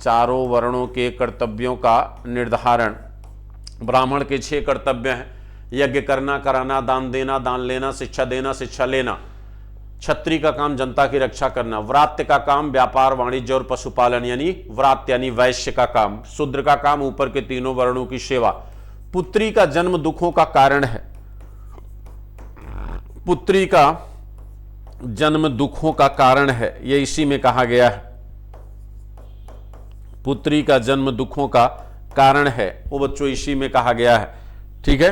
चारों वर्णों के कर्तव्यों का निर्धारण, ब्राह्मण के 6 कर्तव्य हैं। यज्ञ करना, कराना, दान देना, दान लेना, शिक्षा देना, शिक्षा लेना। क्षत्रिय का काम जनता की रक्षा करना। व्रात्य का काम व्यापार, वाणिज्य और पशुपालन, यानी व्रात्य यानी वैश्य का काम। शूद्र का काम ऊपर के तीनों वर्णों की सेवा। पुत्री का जन्म दुखों का कारण है। पुत्री का जन्म दुखों का कारण है, यह इसी में कहा गया है। पुत्री का जन्म दुखों का कारण है, वो बच्चों इसी में कहा गया है। ठीक है,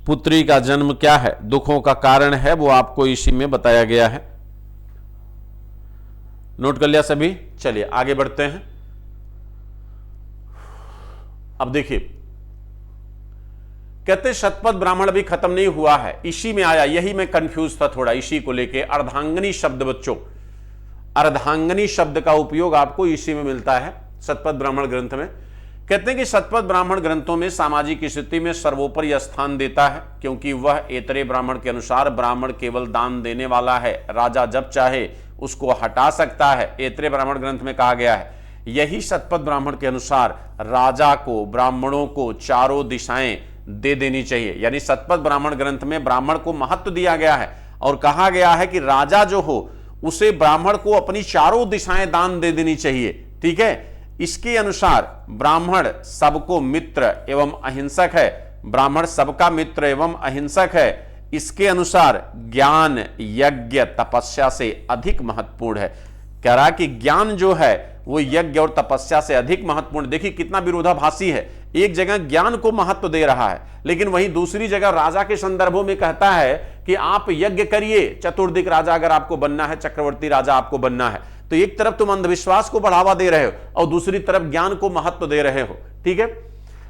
पुत्री का जन्म क्या है, दुखों का कारण है, वो आपको इसी में बताया गया है। नोट कर लिया सभी? चलिए आगे बढ़ते हैं। अब देखिए, कहते शतपथ ब्राह्मण अभी खत्म नहीं हुआ है, इसी में आया। यही मैं कंफ्यूज था थोड़ा इसी को लेके। अर्धांगिनी शब्द बच्चों, अर्धांगिनी शब्द का उपयोग आपको इसी में मिलता है शतपथ ब्राह्मण ग्रंथ में। कहते हैं कि शतपथ ब्राह्मण ग्रंथों में सामाजिक स्थिति में सर्वोपरि स्थान देता है, क्योंकि वह ऐतरेय ब्राह्मण के अनुसार ब्राह्मण केवल दान देने वाला है, राजा जब चाहे उसको हटा सकता है। ऐतरेय ब्राह्मण ग्रंथ में कहा गया है। यही शतपथ ब्राह्मण के अनुसार राजा को, ब्राह्मणों को चारों दिशाएं दे देनी चाहिए। यानी शतपथ ब्राह्मण ग्रंथ में ब्राह्मण को महत्व दिया गया है और कहा गया है कि राजा जो हो उसे ब्राह्मण को अपनी चारों दिशाएं दान दे देनी चाहिए। ठीक है, इसके अनुसार ब्राह्मण सबको मित्र एवं अहिंसक है। ब्राह्मण सबका मित्र एवं अहिंसक है। इसके अनुसार ज्ञान यज्ञ तपस्या से अधिक महत्वपूर्ण है। कह रहा कि ज्ञान जो है वो यज्ञ और तपस्या से अधिक महत्वपूर्ण। देखिए कितना विरोधाभासी है। एक जगह ज्ञान को महत्व दे रहा है, लेकिन वहीं दूसरी जगह राजा के संदर्भों में कहता है कि आप यज्ञ करिए। चतुर्दिक राजा अगर आपको बनना है, चक्रवर्ती राजा आपको बनना है, तो एक तरफ तुम अंधविश्वास को बढ़ावा दे रहे हो और दूसरी तरफ ज्ञान को महत्व दे रहे हो। ठीक है,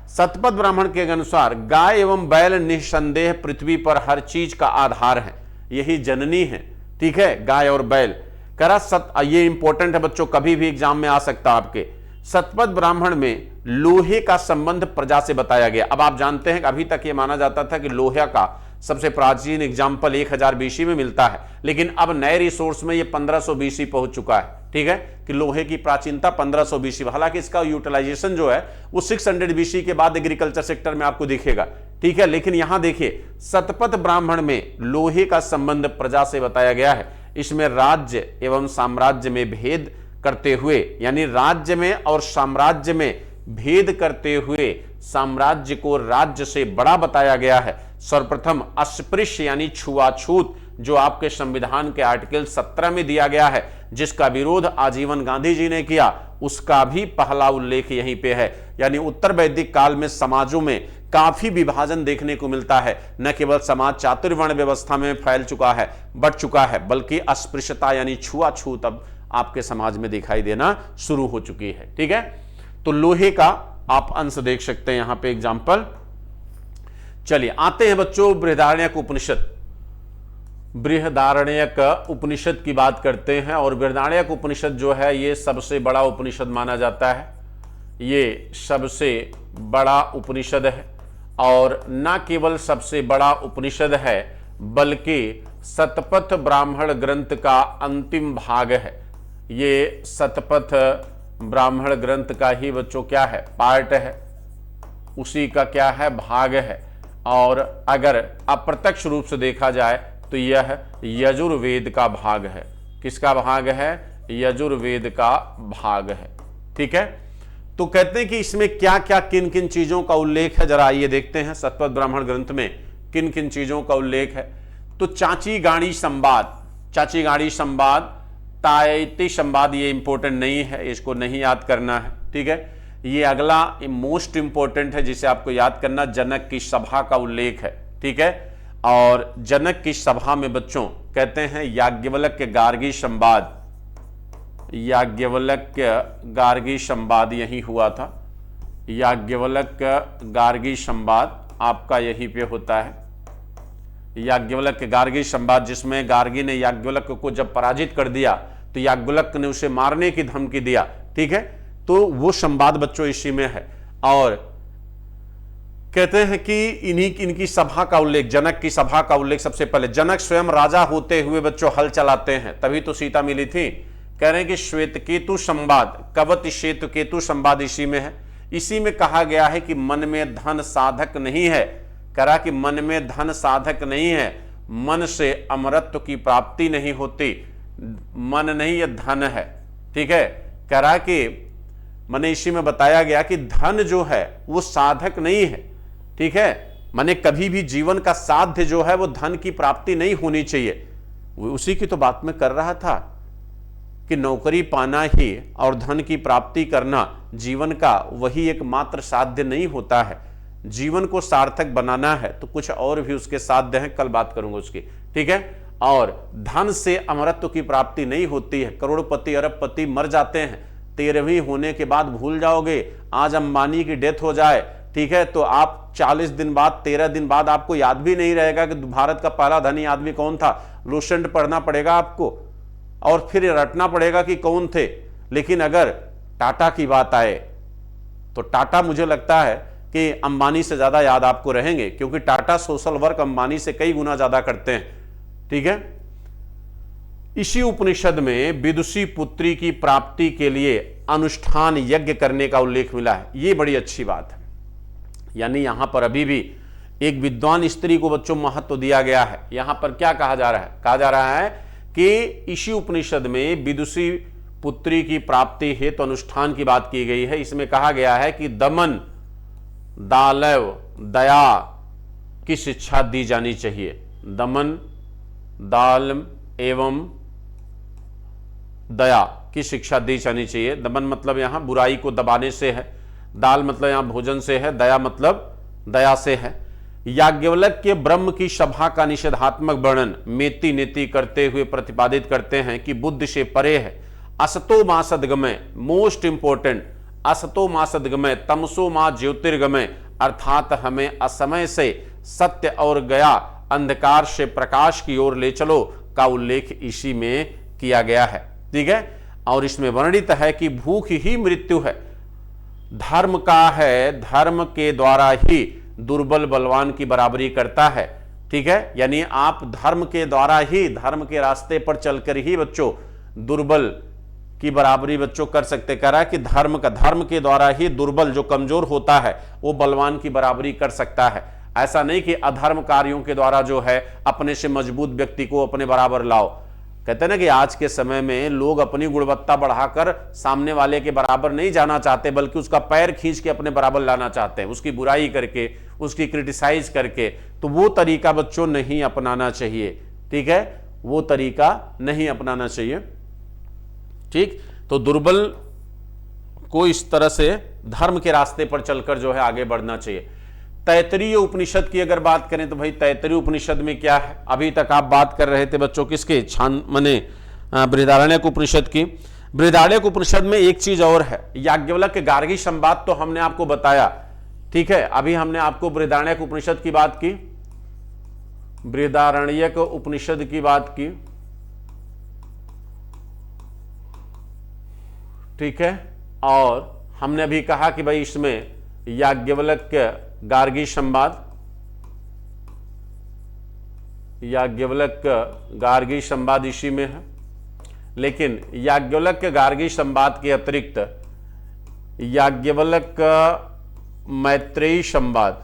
शतपथ ब्राह्मण के अनुसार गाय एवं बैल निस्संदेह पृथ्वी पर हर चीज का आधार है, यही जननी है। ठीक है, गाय और बैल। करा ये इंपॉर्टेंट है बच्चों, कभी भी एग्जाम में आ सकता है आपके। शतपथ ब्राह्मण में लोहे का संबंध प्रजा से बताया गया। अब आप जानते हैं कि अभी तक ये माना जाता था कि लोहे का सबसे प्राचीन एग्जाम्पल 1000 BC में मिलता है, लेकिन अब नए रिसोर्स में ये 1500 BC पहुंच चुका है। ठीक है, कि लोहे की प्राचीनता 1500 BC, हालांकि इसका यूटिलाइजेशन जो है वो 600 BC के बाद एग्रीकल्चर सेक्टर में आपको दिखेगा। ठीक है, लेकिन यहां देखिए शतपथ ब्राह्मण में लोहे का संबंध प्रजा से बताया गया है। इसमें राज्य एवं साम्राज्य में भेद करते हुए, यानी राज्य में और साम्राज्य में भेद करते हुए साम्राज्य को राज्य से बड़ा बताया गया है। सर्वप्रथम अस्पृश्य यानी छुआछूत जो आपके संविधान के आर्टिकल 17 में दिया गया है, जिसका विरोध आजीवन गांधी जी ने किया, उसका भी पहला उल्लेख यहीं पे है। यानी उत्तर वैदिक काल में समाजों में काफी विभाजन देखने को मिलता है। न केवल समाज चातुर्वर्ण व्यवस्था में फैल चुका है, बढ़ चुका है, बल्कि अस्पृश्यता यानी छुआछूत अब आपके समाज में दिखाई देना शुरू हो चुकी है। ठीक है, तो लोहे का आप अंश देख सकते हैं यहां पे एग्जाम्पल। चलिए आते हैं बच्चों बृहदारण्यक उपनिषद। बृहदारण्यक उपनिषद की बात करते हैं, और बृहदारण्यक उपनिषद जो है ये सबसे बड़ा उपनिषद माना जाता है। ये सबसे बड़ा उपनिषद है, और न केवल सबसे बड़ा उपनिषद है बल्कि शतपथ ब्राह्मण ग्रंथ का अंतिम भाग है। ये शतपथ ब्राह्मण ग्रंथ का ही बच्चों क्या है, पार्ट है, उसी का क्या है, भाग है। और अगर अप्रत्यक्ष रूप से देखा जाए तो यह यजुर्वेद का भाग है। किसका भाग है? यजुर्वेद का भाग है। ठीक है, तो कहते हैं कि इसमें क्या क्या किन किन चीजों का उल्लेख है, जरा आइए देखते हैं शतपथ ब्राह्मण ग्रंथ में किन किन चीजों का उल्लेख है। तो चाची गाड़ी संवाद, चाची गाड़ी संवाद, तायती संवाद, ये इंपॉर्टेंट नहीं है, इसको नहीं याद करना है। ठीक है, ये अगला मोस्ट इंपॉर्टेंट है जिसे आपको याद करना, जनक की सभा का उल्लेख है। ठीक है, और जनक की सभा में बच्चों कहते हैं याज्ञवल्क्य गार्गी संवाद, याज्ञवल्क्य गार्गी संवाद यही हुआ था। याज्ञवल्क्य गार्गी संवाद आपका यहीं पे होता है। याज्ञवल्क्य गार्गी संवाद, जिसमें गार्गी ने याज्ञवल्क्य को जब पराजित कर दिया तो याज्ञवल्क्य ने उसे मारने की धमकी दिया। ठीक है, तो वो संवाद बच्चों इसी में है। और कहते हैं कि इनकी सभा का उल्लेख, जनक की सभा का उल्लेख सबसे पहले, जनक स्वयं राजा होते हुए बच्चों हल चलाते हैं, तभी तो सीता मिली थी। कह रहे हैं कि श्वेतकेतु संवाद, कवत श्वेतकेतु संवाद इसी में है। इसी में कहा गया है कि मन में धन साधक नहीं है। कह रहा कि मन में धन साधक नहीं है, मन से अमरत्व की प्राप्ति नहीं होती। मन नहीं, यह धन है। ठीक है, कह रहा कि मैंने इसी में बताया गया कि धन जो है वो साधक नहीं है। ठीक है, माने कभी भी जीवन का साध्य जो है वो धन की प्राप्ति नहीं होनी चाहिए। वो उसी की तो बात में कर रहा था कि नौकरी पाना ही और धन की प्राप्ति करना जीवन का वही एकमात्र साध्य नहीं होता है। जीवन को सार्थक बनाना है तो कुछ और भी उसके साध्य हैं, कल बात करूंगा उसकी। ठीक है, और धन से अमरत्व की प्राप्ति नहीं होती है। करोड़पति अरबपति मर जाते हैं, 13वीं होने के बाद भूल जाओगे। आज अंबानी की डेथ हो जाए, ठीक है, तो आप 40 दिन बाद, 13 दिन बाद आपको याद भी नहीं रहेगा कि भारत का पहला धनी आदमी कौन था। लूसेंट पढ़ना पड़ेगा आपको और फिर रटना पड़ेगा कि कौन थे। लेकिन अगर टाटा की बात आए तो टाटा मुझे लगता है कि अंबानी से ज्यादा याद आपको रहेंगे, क्योंकि टाटा सोशल वर्क अंबानी से कई गुना ज्यादा करते हैं। ठीक है, इसी उपनिषद में विदुषी पुत्री की प्राप्ति के लिए अनुष्ठान यज्ञ करने का उल्लेख मिला है। यह बड़ी अच्छी बात है। यानी यहां पर अभी भी एक विद्वान स्त्री को बच्चों महत्व दिया गया है। यहां पर क्या कहा जा रहा है? कहा जा रहा है कि इसी उपनिषद में विदुषी पुत्री की प्राप्ति हेतु तो अनुष्ठान की बात की गई है। इसमें कहा गया है कि दमन, दालव, दया की शिक्षा दी जानी चाहिए। दमन, दाल एवं दया की शिक्षा दी जानी चाहिए। दमन मतलब यहां बुराई को दबाने से है, दाल मतलब यहां भोजन से है, दया मतलब दया से है। याज्ञवल्क्य ब्रह्म की सभा का निषेधात्मक वर्णन मेति नीति करते हुए प्रतिपादित करते हैं कि बुद्धि से परे है। असतो मा सद्गमय, मोस्ट इंपोर्टेंट, असतो मा सद्गमय, तमसो मा ज्योतिर्गमय, अर्थात हमें असमय से सत्य और गया अंधकार से प्रकाश की ओर ले चलो का उल्लेख इसी में किया गया है। ठीक है, और इसमें वर्णित है कि भूख ही मृत्यु है, धर्म का है, धर्म के द्वारा ही दुर्बल बलवान की बराबरी करता है। ठीक है, यानी आप धर्म के द्वारा ही, धर्म के रास्ते पर चलकर ही बच्चों दुर्बल की बराबरी बच्चों कर सकते। कह रहा है कि धर्म के द्वारा ही दुर्बल जो कमजोर होता है वो बलवान की बराबरी कर सकता है। ऐसा नहीं कि अधर्म कार्यों के द्वारा जो है अपने से मजबूत व्यक्ति को अपने बराबर लाओ। कहते हैं ना कि आज के समय में लोग अपनी गुणवत्ता बढ़ाकर सामने वाले के बराबर नहीं जाना चाहते, बल्कि उसका पैर खींच के अपने बराबर लाना चाहते हैं, उसकी बुराई करके, उसकी क्रिटिसाइज करके। तो वो तरीका बच्चों नहीं अपनाना चाहिए। ठीक है, वो तरीका नहीं अपनाना चाहिए। ठीक, तो दुर्बल को इस तरह से धर्म के रास्ते पर चलकर जो है आगे बढ़ना चाहिए। तैत्तरीय उपनिषद की अगर बात करें तो भाई तैत्तरीय उपनिषद में क्या है? अभी तक आप बात कर रहे थे बच्चों किसके? बृहदारण्यक उपनिषद की। बृहदारण्यक उपनिषद में एक चीज और है, याज्ञवल्क्य गार्गी संवाद तो हमने आपको बताया। ठीक है, अभी हमने आपको बृहदारण्यक उपनिषद की बात की, बृहदारण्यक उपनिषद की बात की। ठीक है, और हमने अभी कहा कि भाई इसमें याज्ञवल्क्य गार्गी संवाद, याज्ञवल्क्य गार्गी संवाद इसी में है। लेकिन याज्ञवल्क्य गार्गी संवाद के अतिरिक्त याज्ञवल्क्य मैत्रेयी संवाद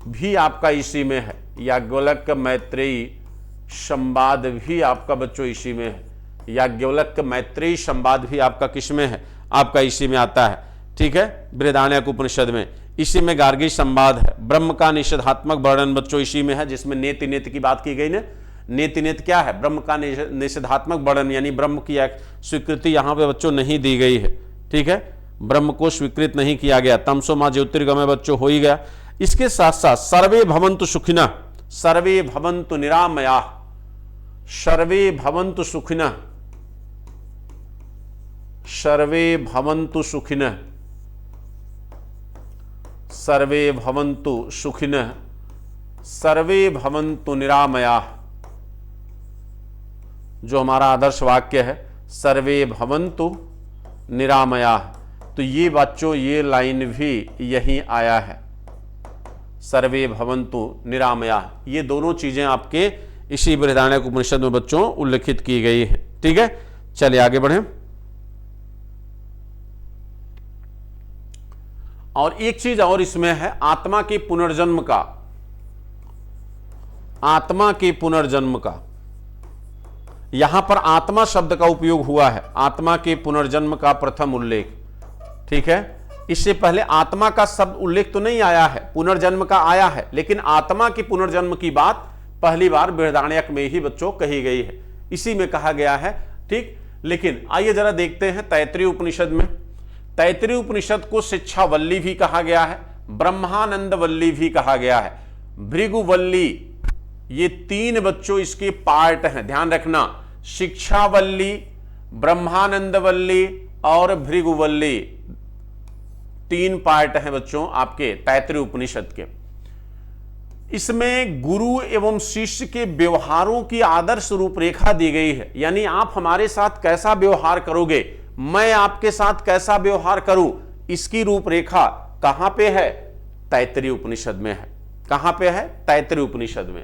भी आपका इसी में है। याज्ञवल्क्य मैत्रेयी संवाद भी आपका बच्चों इसी में है। याज्ञवल्क्य मैत्रेयी संवाद भी आपका किस में है? आपका इसी में आता है। ठीक है, बृहदारण्यक उपनिषद में इसी में गार्गी संवाद है। ब्रह्म का निषेधात्मक वर्णन बच्चों इसी में है, जिसमें नेति नेति की बात की गई ना। नेति नेति क्या है? ब्रह्म का निषेधात्मक वर्णन, यानी ब्रह्म की स्वीकृति यहां पे बच्चों नहीं दी गई है। ठीक है, ब्रह्म को स्वीकृत नहीं किया गया। तमसो मां ज्योतिर्गमय बच्चों हो ही गया। इसके साथ साथ सर्वे भवन्तु सुखिनः, सर्वे भवन्तु निरामयाः, सर्वे भवन्तु सुखिनः, सर्वे भवन्तु सुखिनः, सर्वे भवन्तु सुखिनः, सर्वे भवन्तु निरामयाः, जो हमारा आदर्श वाक्य है सर्वे भवन्तु निरामयाः, तो ये बच्चों ये लाइन भी यहीं आया है, सर्वे भवन्तु निरामयाः। ये दोनों चीजें आपके इसी बृहदारण्यक उपनिषद में बच्चों उल्लेखित की गई है। ठीक है, चलिए आगे बढ़े। और एक चीज और इसमें है, आत्मा के पुनर्जन्म का, आत्मा के पुनर्जन्म का, यहां पर आत्मा शब्द का उपयोग हुआ है, आत्मा के पुनर्जन्म का प्रथम उल्लेख। ठीक है, इससे पहले आत्मा का शब्द उल्लेख तो नहीं आया है, पुनर्जन्म का आया है, लेकिन आत्मा के पुनर्जन्म की बात पहली बार बृहदारण्यक में ही बच्चों कही गई है, इसी में कहा गया है। ठीक, लेकिन आइए जरा देखते हैं तैत्तिरीय उपनिषद में। तैत्तिरीय उपनिषद को शिक्षावल्ली भी कहा गया है, ब्रह्मानंद वल्ली भी कहा गया है, भृगुवल्ली, ये तीन बच्चों इसके पार्ट हैं, ध्यान रखना, शिक्षावल्ली, ब्रह्मानंदवल्ली और भृगुवल्ली, तीन पार्ट हैं बच्चों आपके तैत्तिरीय उपनिषद के। इसमें गुरु एवं शिष्य के व्यवहारों की आदर्श रूपरेखा दी गई है, यानी आप हमारे साथ कैसा व्यवहार करोगे, मैं आपके साथ कैसा व्यवहार करूं, इसकी रूपरेखा कहां पे है, तैत्तिरीय उपनिषद में है। कहां पे है, तैत्तिरीय उपनिषद में।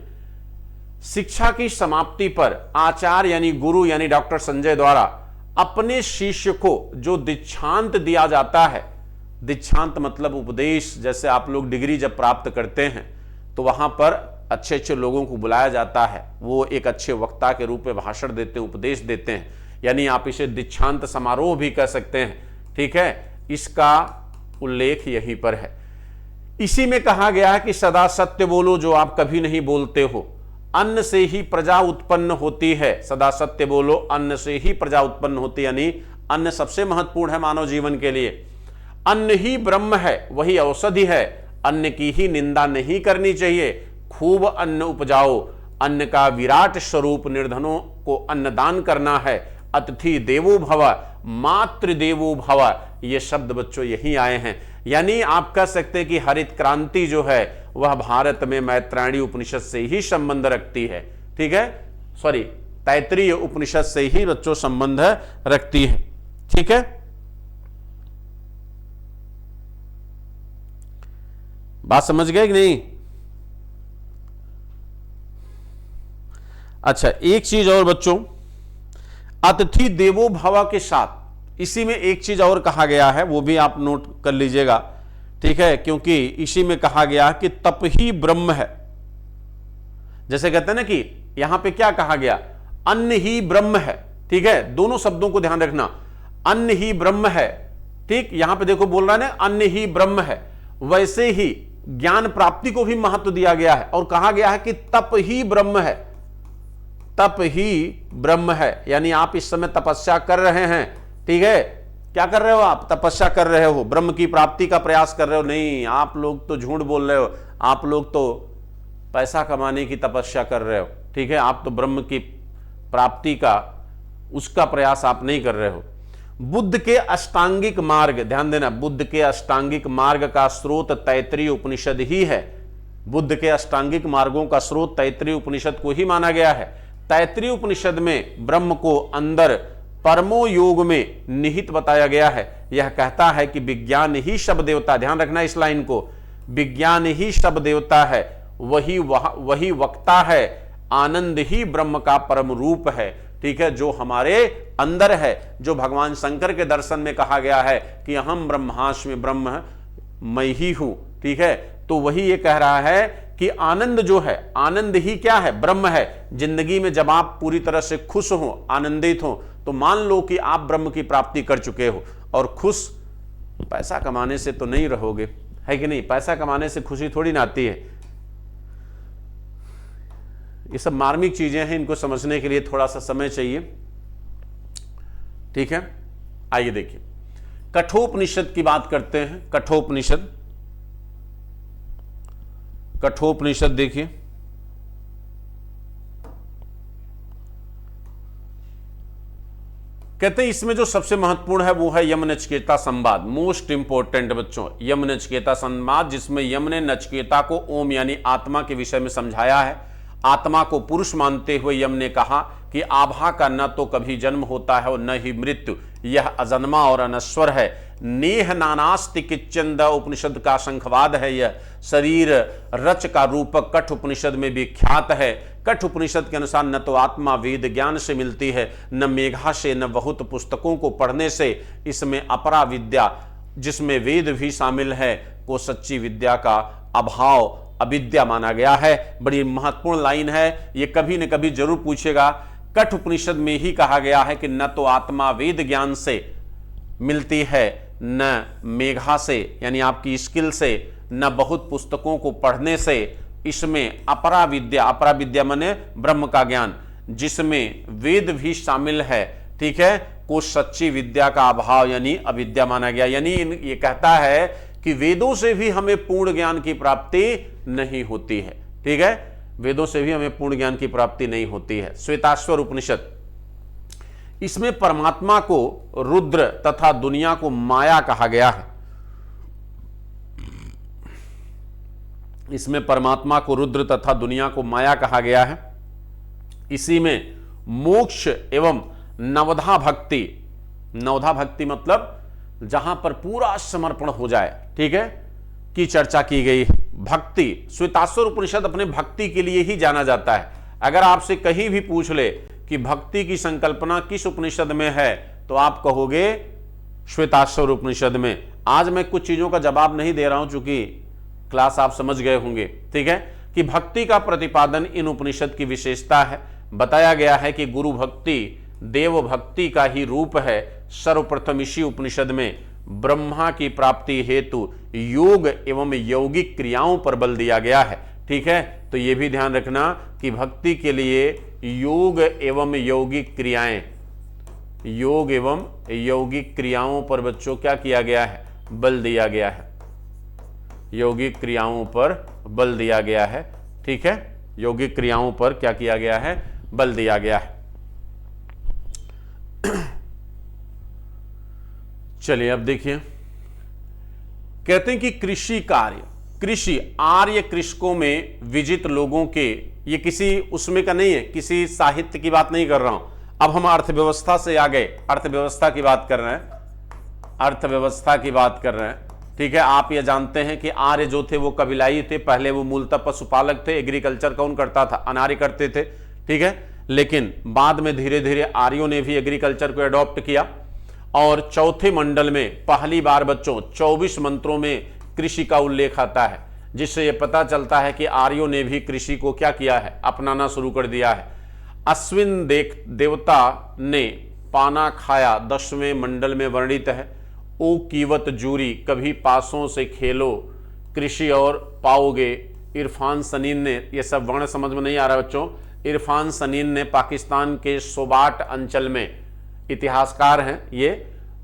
शिक्षा की समाप्ति पर आचार्य यानी गुरु यानी डॉक्टर संजय द्वारा अपने शिष्य को जो दीक्षांत दिया जाता है, दीक्षांत मतलब उपदेश, जैसे आप लोग डिग्री जब प्राप्त करते हैं तो वहां पर अच्छे अच्छे लोगों को बुलाया जाता है, वो एक अच्छे वक्ता के रूप में भाषण देते हैं, उपदेश देते हैं, यानी आप इसे दीक्षांत समारोह भी कह सकते हैं। ठीक है, इसका उल्लेख यहीं पर है। इसी में कहा गया है कि सदा सत्य बोलो जो आप कभी नहीं बोलते हो, अन्न से ही प्रजा उत्पन्न होती है, सदा सत्य बोलो, अन्न से ही प्रजा उत्पन्न होती है, यानी अन्न सबसे महत्वपूर्ण है मानव जीवन के लिए। अन्न ही ब्रह्म है, वही औषधि है, अन्न की ही निंदा नहीं करनी चाहिए, खूब अन्न उपजाओ, अन्न का विराट स्वरूप निर्धनों को अन्नदान करना है, अतिथि देवो भव, मातृ देवो भव, ये शब्द बच्चों यही आए हैं। यानी आप कह सकते हैं कि हरित क्रांति जो है वह भारत में मैत्रायणी उपनिषद से ही संबंध रखती है। ठीक है, सॉरी, तैत्तिरीय उपनिषद से ही बच्चों संबंध रखती है। ठीक है, बात समझ गए कि नहीं? अच्छा, एक चीज और बच्चों, अतिथि देवो भव के साथ इसी में एक चीज और कहा गया है, वो भी आप नोट कर लीजिएगा। ठीक है, क्योंकि इसी में कहा गया कि तप ही ब्रह्म है। जैसे कहते हैं ना कि यहां पे क्या कहा गया, अन्न ही ब्रह्म है। ठीक है, दोनों शब्दों को ध्यान रखना, अन्न ही ब्रह्म है। ठीक, यहां पे देखो बोल रहा है ना, अन्न ही ब्रह्म है। वैसे ही ज्ञान प्राप्ति को भी महत्व दिया गया है और कहा गया है कि तप ही ब्रह्म है, तप ही ब्रह्म है, यानी आप इस समय तपस्या कर रहे हैं। ठीक है, क्या कर रहे हो आप, तपस्या कर रहे हो, ब्रह्म की प्राप्ति का प्रयास कर रहे हो। नहीं, आप लोग तो झूठ बोल रहे हो, आप लोग तो पैसा कमाने की तपस्या कर रहे हो। ठीक है, आप तो ब्रह्म की प्राप्ति का उसका प्रयास आप नहीं कर रहे हो। बुद्ध के अष्टांगिक मार्ग, ध्यान देना, बुद्ध के अष्टांगिक मार्ग का स्रोत तैत्तिरीय उपनिषद ही है। बुद्ध के अष्टांगिक मार्गों का स्रोत तैत्तिरीय उपनिषद को ही माना गया है। तैत्तिरीय उपनिषद में ब्रह्म को अंदर परमो योग में निहित बताया गया है। यह कहता है कि विज्ञान ही शब्द देवता, ध्यान रखना इस लाइन को, विज्ञान ही शब्द देवता है, वही वक्ता है, आनंद ही ब्रह्म का परम रूप है। ठीक है, जो हमारे अंदर है, जो भगवान शंकर के दर्शन में कहा गया है कि अहम ब्रह्मास्मि, ब्रह्म मैं ही हूं। ठीक है, तो वही ये कह रहा है कि आनंद जो है, आनंद ही क्या है, ब्रह्म है। जिंदगी में जब आप पूरी तरह से खुश हो, आनंदित हो, तो मान लो कि आप ब्रह्म की प्राप्ति कर चुके हो। और खुश पैसा कमाने से तो नहीं रहोगे, है कि नहीं? पैसा कमाने से खुशी थोड़ी ना आती है। ये सब मार्मिक चीजें हैं, इनको समझने के लिए थोड़ा सा समय चाहिए। ठीक है, आइए देखिए, कठोपनिषद की बात करते हैं। कठोपनिषद, कठोपनिषद देखिए, कहते हैं इसमें जो सबसे महत्वपूर्ण है वो है यम नचिकेता संवाद, मोस्ट इंपोर्टेंट बच्चों, यम नचिकेता संवाद, जिसमें यम ने नचिकेता को ओम यानी आत्मा के विषय में समझाया है। आत्मा को पुरुष मानते हुए यम ने कहा कि आभा का न तो कभी जन्म होता है और न ही मृत्यु, यह अजन्मा और अनश्वर है। नेह नानास्ति किच्चंद उपनिषद का शंखवाद है यह। शरीर रच का रूपक कठ उपनिषद में भी ख्यात है। कठ उपनिषद के अनुसार न तो आत्मा वेद ज्ञान से मिलती है, न मेघा से, न बहुत पुस्तकों को पढ़ने से। इसमें अपरा विद्या, जिसमें वेद भी शामिल है, को सच्ची विद्या का अभाव अविद्या माना गया है। बड़ी महत्वपूर्ण लाइन है, ये कभी न कभी जरूर पूछेगा। कठ उपनिषद में ही कहा गया है कि न तो आत्मा वेद ज्ञान से मिलती है, न मेघा से यानी आपकी स्किल से, न बहुत पुस्तकों को पढ़ने से। इसमें अपरा विद्या माने ब्रह्म का ज्ञान, जिसमें वेद भी शामिल है, ठीक है, को सच्ची विद्या का अभाव यानी अविद्या माना गया। यानी ये कहता है कि वेदों से भी हमें पूर्ण ज्ञान की प्राप्ति नहीं होती है, ठीक है, वेदों से भी हमें पूर्ण ज्ञान की प्राप्ति नहीं होती है। श्वेताश्वर उपनिषद, इसमें परमात्मा को रुद्र तथा दुनिया को माया कहा गया है। इसमें परमात्मा को रुद्र तथा दुनिया को माया कहा गया है। इसी में मोक्ष एवं नवधा भक्ति, नवधा भक्ति मतलब जहां पर पूरा समर्पण हो जाए, ठीक है, की चर्चा की गई। भक्ति, श्वेताश्वर उपनिषद अपने भक्ति के लिए ही जाना जाता है। अगर आपसे कहीं भी पूछ ले कि भक्ति की संकल्पना किस उपनिषद में है, तो आप कहोगे श्वेताश्वर उपनिषद में। आज मैं कुछ चीजों का जवाब नहीं दे रहा हूं, चूंकि क्लास आप समझ गए होंगे, ठीक है, कि भक्ति का प्रतिपादन इन उपनिषद की विशेषता है। बताया गया है कि गुरु भक्ति देव भक्ति का ही रूप है। सर्वप्रथम इसी उपनिषद में ब्रह्मा की प्राप्ति हेतु योग एवं यौगिक क्रियाओं पर बल दिया गया है, ठीक है। तो यह भी ध्यान रखना कि भक्ति के लिए योग एवं यौगिक क्रियाएं, योग एवं यौगिक क्रियाओं पर बच्चों क्या किया गया है, बल दिया गया है। यौगिक क्रियाओं पर बल दिया गया है, ठीक है, यौगिक क्रियाओं पर क्या किया गया है, बल दिया गया है। चलिए अब देखिए, कहते हैं कि कृषि कार्य, कृषि आर्य कृषकों में विजित लोगों के, ये किसी उसमें का नहीं है, किसी साहित्य की बात नहीं कर रहा हूं। अब हम अर्थव्यवस्था से आ गए, अर्थव्यवस्था की बात कर रहे हैं, अर्थव्यवस्था की बात कर रहे हैं, ठीक है। आप ये जानते हैं कि आर्य जो थे वो कबीलाई थे, पहले वो मूलतः पशुपालक थे, एग्रीकल्चर कौन करता था, अनार्य करते थे, ठीक है। लेकिन बाद में धीरे धीरे आर्यों ने भी एग्रीकल्चर को अडॉप्ट किया और चौथे मंडल में पहली बार बच्चों 24 मंत्रों में कृषि का उल्लेख आता है, जिससे यह पता चलता है कि आर्यों ने भी कृषि को क्या किया है, अपनाना शुरू कर दिया है। अश्विन देवता ने पाना खाया 10वें मंडल में वर्णित है। ओ कीवत जूरी, कभी पासों से खेलो, कृषि और पाओगे। इरफान सनीन ने, ये सब वर्ण समझ में नहीं आ रहा बच्चों, इरफान सनीन ने पाकिस्तान के सोबाट अंचल में, इतिहासकार हैं ये,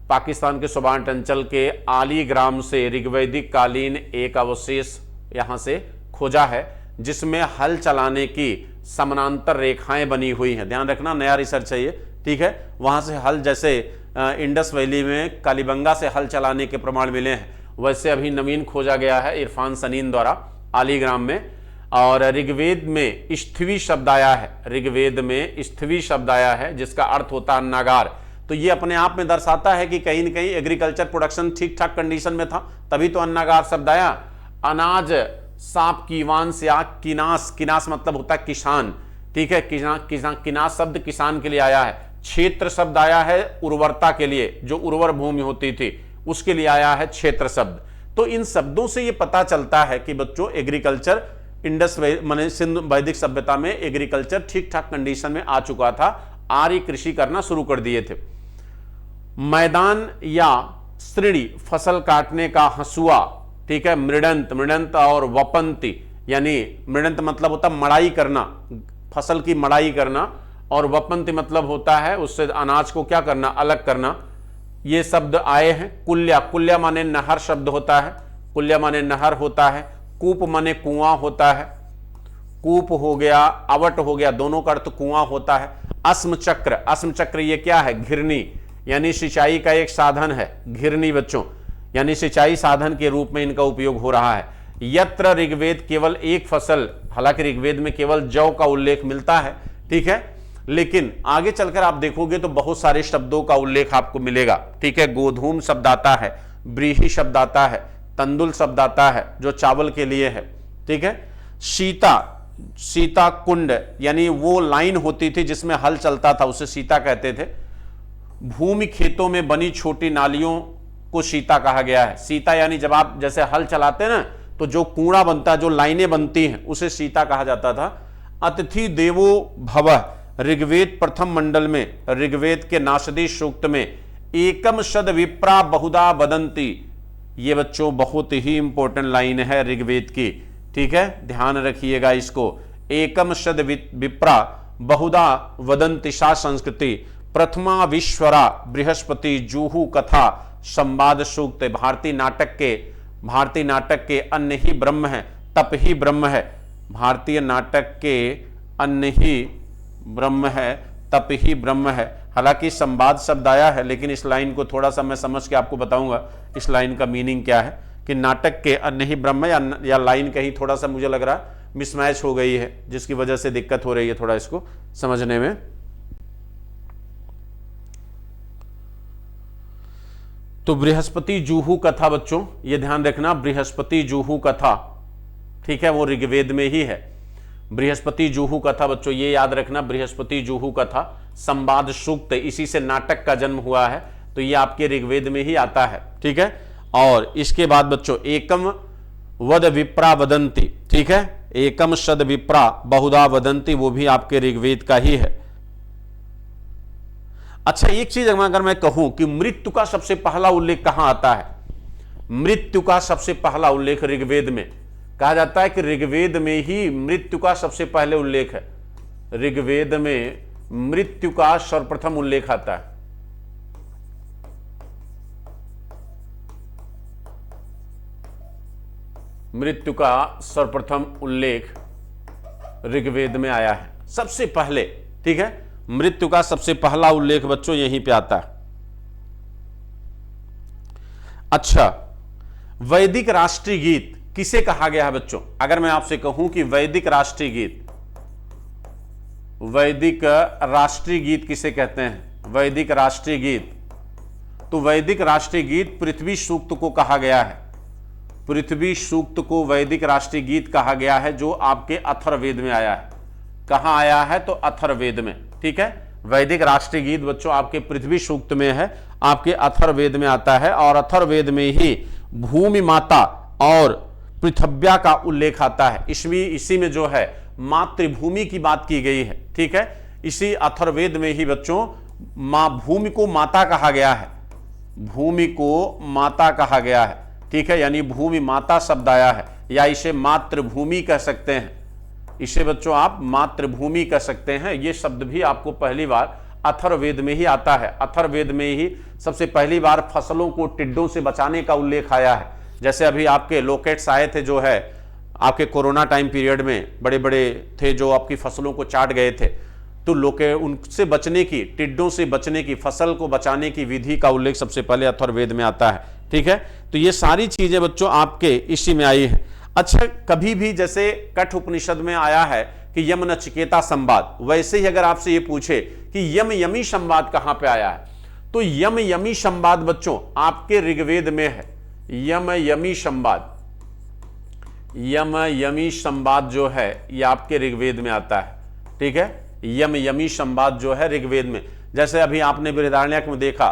पाकिस्तान के सोबाट अंचल के आली ग्राम से ऋग्वैदिक कालीन एक अवशेष यहाँ से खोजा है, जिसमें हल चलाने की समानांतर रेखाएं बनी हुई हैं। ध्यान रखना, नया रिसर्च है ये, ठीक है। वहाँ से हल, जैसे इंडस वैली में कालीबंगा से हल चलाने के प्रमाण मिले हैं, वैसे अभी नवीन खोजा गया है इरफान सनीन द्वारा आली ग्राम में। और ऋग्वेद में स्थवी शब्द आया है, ऋग्वेद में स्थवी शब्द आया है, जिसका अर्थ होता है अन्नागार। तो ये अपने आप में दर्शाता है कि कहीं न कहीं एग्रीकल्चर प्रोडक्शन ठीक ठाक कंडीशन में था, तभी तो अन्नागार शब्द आया। अनाज सांप कीवान से आग, किनास, किनास मतलब होता है किसान, ठीक है, किनास शब्द किसान के लिए आया है। क्षेत्र शब्द आया है उर्वरता के लिए, जो उर्वर भूमि होती थी उसके लिए आया है क्षेत्र शब्द। तो इन शब्दों से ये पता चलता है कि बच्चों एग्रीकल्चर इंडस माने सिंधु वैदिक सभ्यता में एग्रीकल्चर ठीक ठाक कंडीशन में आ चुका था, आर्य कृषि करना शुरू कर दिए थे। मैदान या श्रेणी, फसल काटने का हंसुआ, ठीक है, मृदंत, मृदंत और वपंती, यानी मृदंत मतलब होता मड़ाई करना, फसल की मड़ाई करना, और वपंती मतलब होता है उससे अनाज को क्या करना, अलग करना। ये शब्द आए हैं। कुल्या, कुल्या माने नहर शब्द होता है, कुल्या माने नहर होता है। कूप माने कुआं होता है, कूप हो गया, अवट हो गया, दोनों का अर्थ कुआं होता है। अस्म चक्र, अस्म चक्र ये क्या है, घिरनी, यानी सिंचाई का एक साधन है। घिरनी बच्चों यानी सिंचाई साधन के रूप में इनका उपयोग हो रहा है। यत्र ऋग्वेद केवल एक फसल, हालांकि ऋग्वेद में केवल जौ का उल्लेख मिलता है, ठीक है, लेकिन आगे चलकर आप देखोगे तो बहुत सारे शब्दों का उल्लेख आपको मिलेगा, ठीक है। गोधूम शब्द आता है, व्रीहि शब्द आता है, तंदुल शब्द आता है जो चावल के लिए है, ठीक है। सीता कुंड यानी वो लाइन होती थी जिसमें हल चलता था, उसे सीता कहते थे। भूमि खेतों में बनी छोटी नालियों को सीता कहा गया है। सीता यानी जब आप जैसे हल चलाते हैं ना तो जो कूड़ा बनता है, जो लाइनें बनती हैं, उसे सीता कहा जाता था। अतिथि देवो भवः, ऋग्वेद प्रथम मंडल में ऋग्वेद के नासदी सूक्त में एकम शद विप्रा बहुधा वदंती, ये बच्चों बहुत ही इंपॉर्टेंट लाइन है ऋग्वेद की, ठीक है, ध्यान रखिएगा इसको। एकम शद विप्रा बहुधा वदंती सा संस्कृति प्रथमा विश्वरा बृहस्पति जूहू कथा संवाद सूक्त। भारतीय नाटक के अन्य ही ब्रह्म है तप ही ब्रह्म है। भारतीय नाटक के अन्य ही ब्रह्म है तप ही ब्रह्म है। हालांकि संवाद शब्द आया है, लेकिन इस लाइन को थोड़ा सा मैं समझ के आपको बताऊंगा इस लाइन का मीनिंग क्या है, कि नाटक के अन्य ही ब्रह्म या लाइन कहीं थोड़ा सा मुझे लग रहा मिसमैच हो गई है, जिसकी वजह से दिक्कत हो रही है थोड़ा इसको समझने में। तो बृहस्पति जूहू कथा बच्चों ये ध्यान रखना, बृहस्पति जूहू कथा, ठीक है, वो ऋग्वेद में ही है। बृहस्पति जूहू कथा बच्चों ये याद रखना, बृहस्पति जूहू कथा संवाद सूक्त, इसी से नाटक का जन्म हुआ है, तो ये आपके ऋग्वेद में ही आता है, ठीक है। और इसके बाद बच्चों एकम वद विप्रा वदंती, ठीक है, एकम शद विप्रा बहुधा वदंती, वो भी आपके ऋग्वेद का ही है। अच्छा, एक चीज अगर मैं कहूं कि मृत्यु का सबसे पहला उल्लेख कहां आता है, मृत्यु का सबसे पहला उल्लेख ऋग्वेद में, कहा जाता है कि ऋग्वेद में ही मृत्यु का सबसे पहले उल्लेख है। ऋग्वेद में मृत्यु का सर्वप्रथम उल्लेख आता है। मृत्यु का सर्वप्रथम उल्लेख ऋग्वेद में आया है सबसे पहले, ठीक है। मृत्यु का सबसे पहला उल्लेख बच्चों यहीं पे आता है। अच्छा, वैदिक राष्ट्रीय गीत किसे कहा गया है बच्चों? अगर मैं आपसे कहूं कि वैदिक राष्ट्रीय गीत, वैदिक राष्ट्रीय गीत किसे कहते हैं? वैदिक राष्ट्रीय गीत, तो वैदिक राष्ट्रीय गीत पृथ्वी सूक्त को कहा गया है। पृथ्वी सूक्त को वैदिक राष्ट्रीय गीत कहा गया है, जो आपके अथर्ववेद में आया है। कहां आया है? तो अथर्ववेद में, ठीक है। वैदिक राष्ट्रीय गीत बच्चों आपके पृथ्वी सूक्त में है, आपके अथर्ववेद में आता है, और अथर्ववेद में ही भूमि माता और पृथव्या का उल्लेख आता है। इसी में जो है मातृभूमि की बात की गई है, ठीक है। इसी अथर्ववेद में ही बच्चों भूमि को माता कहा गया है, भूमि को माता कहा गया है, ठीक है, यानी भूमि माता शब्द आया है, या इसे मातृभूमि कह सकते हैं, इसे बच्चों आप मातृभूमि कह सकते हैं। यह शब्द भी आपको पहली बार अथर्ववेद में ही आता है। अथर्ववेद में ही सबसे पहली बार फसलों को टिड्डों से बचाने का उल्लेख आया है। जैसे अभी आपके लोकेट्स आए थे, जो है आपके कोरोना टाइम पीरियड में बड़े बड़े थे, जो आपकी फसलों को चाट गए थे, तो उनसे बचने की, टिड्डों से बचने की, फसल को बचाने की विधि का उल्लेख सबसे पहले अथर्ववेद में आता है, ठीक है। तो ये सारी चीजें बच्चों आपके इसी में आई है। अच्छा, कभी भी जैसे कठ उपनिषद में आया है कि यम नचिकेता संवाद, वैसे ही अगर आपसे ये पूछे कि यम यमी संवाद कहां पे आया है, तो यम यमी संवाद बच्चों आपके ऋग्वेद में है। यम यमी संवाद, यम यमी संवाद जो है ये आपके ऋग्वेद में आता है, ठीक है। यम यमी संवाद जो है ऋग्वेद में, जैसे अभी आपने बृहदारण्यक में देखा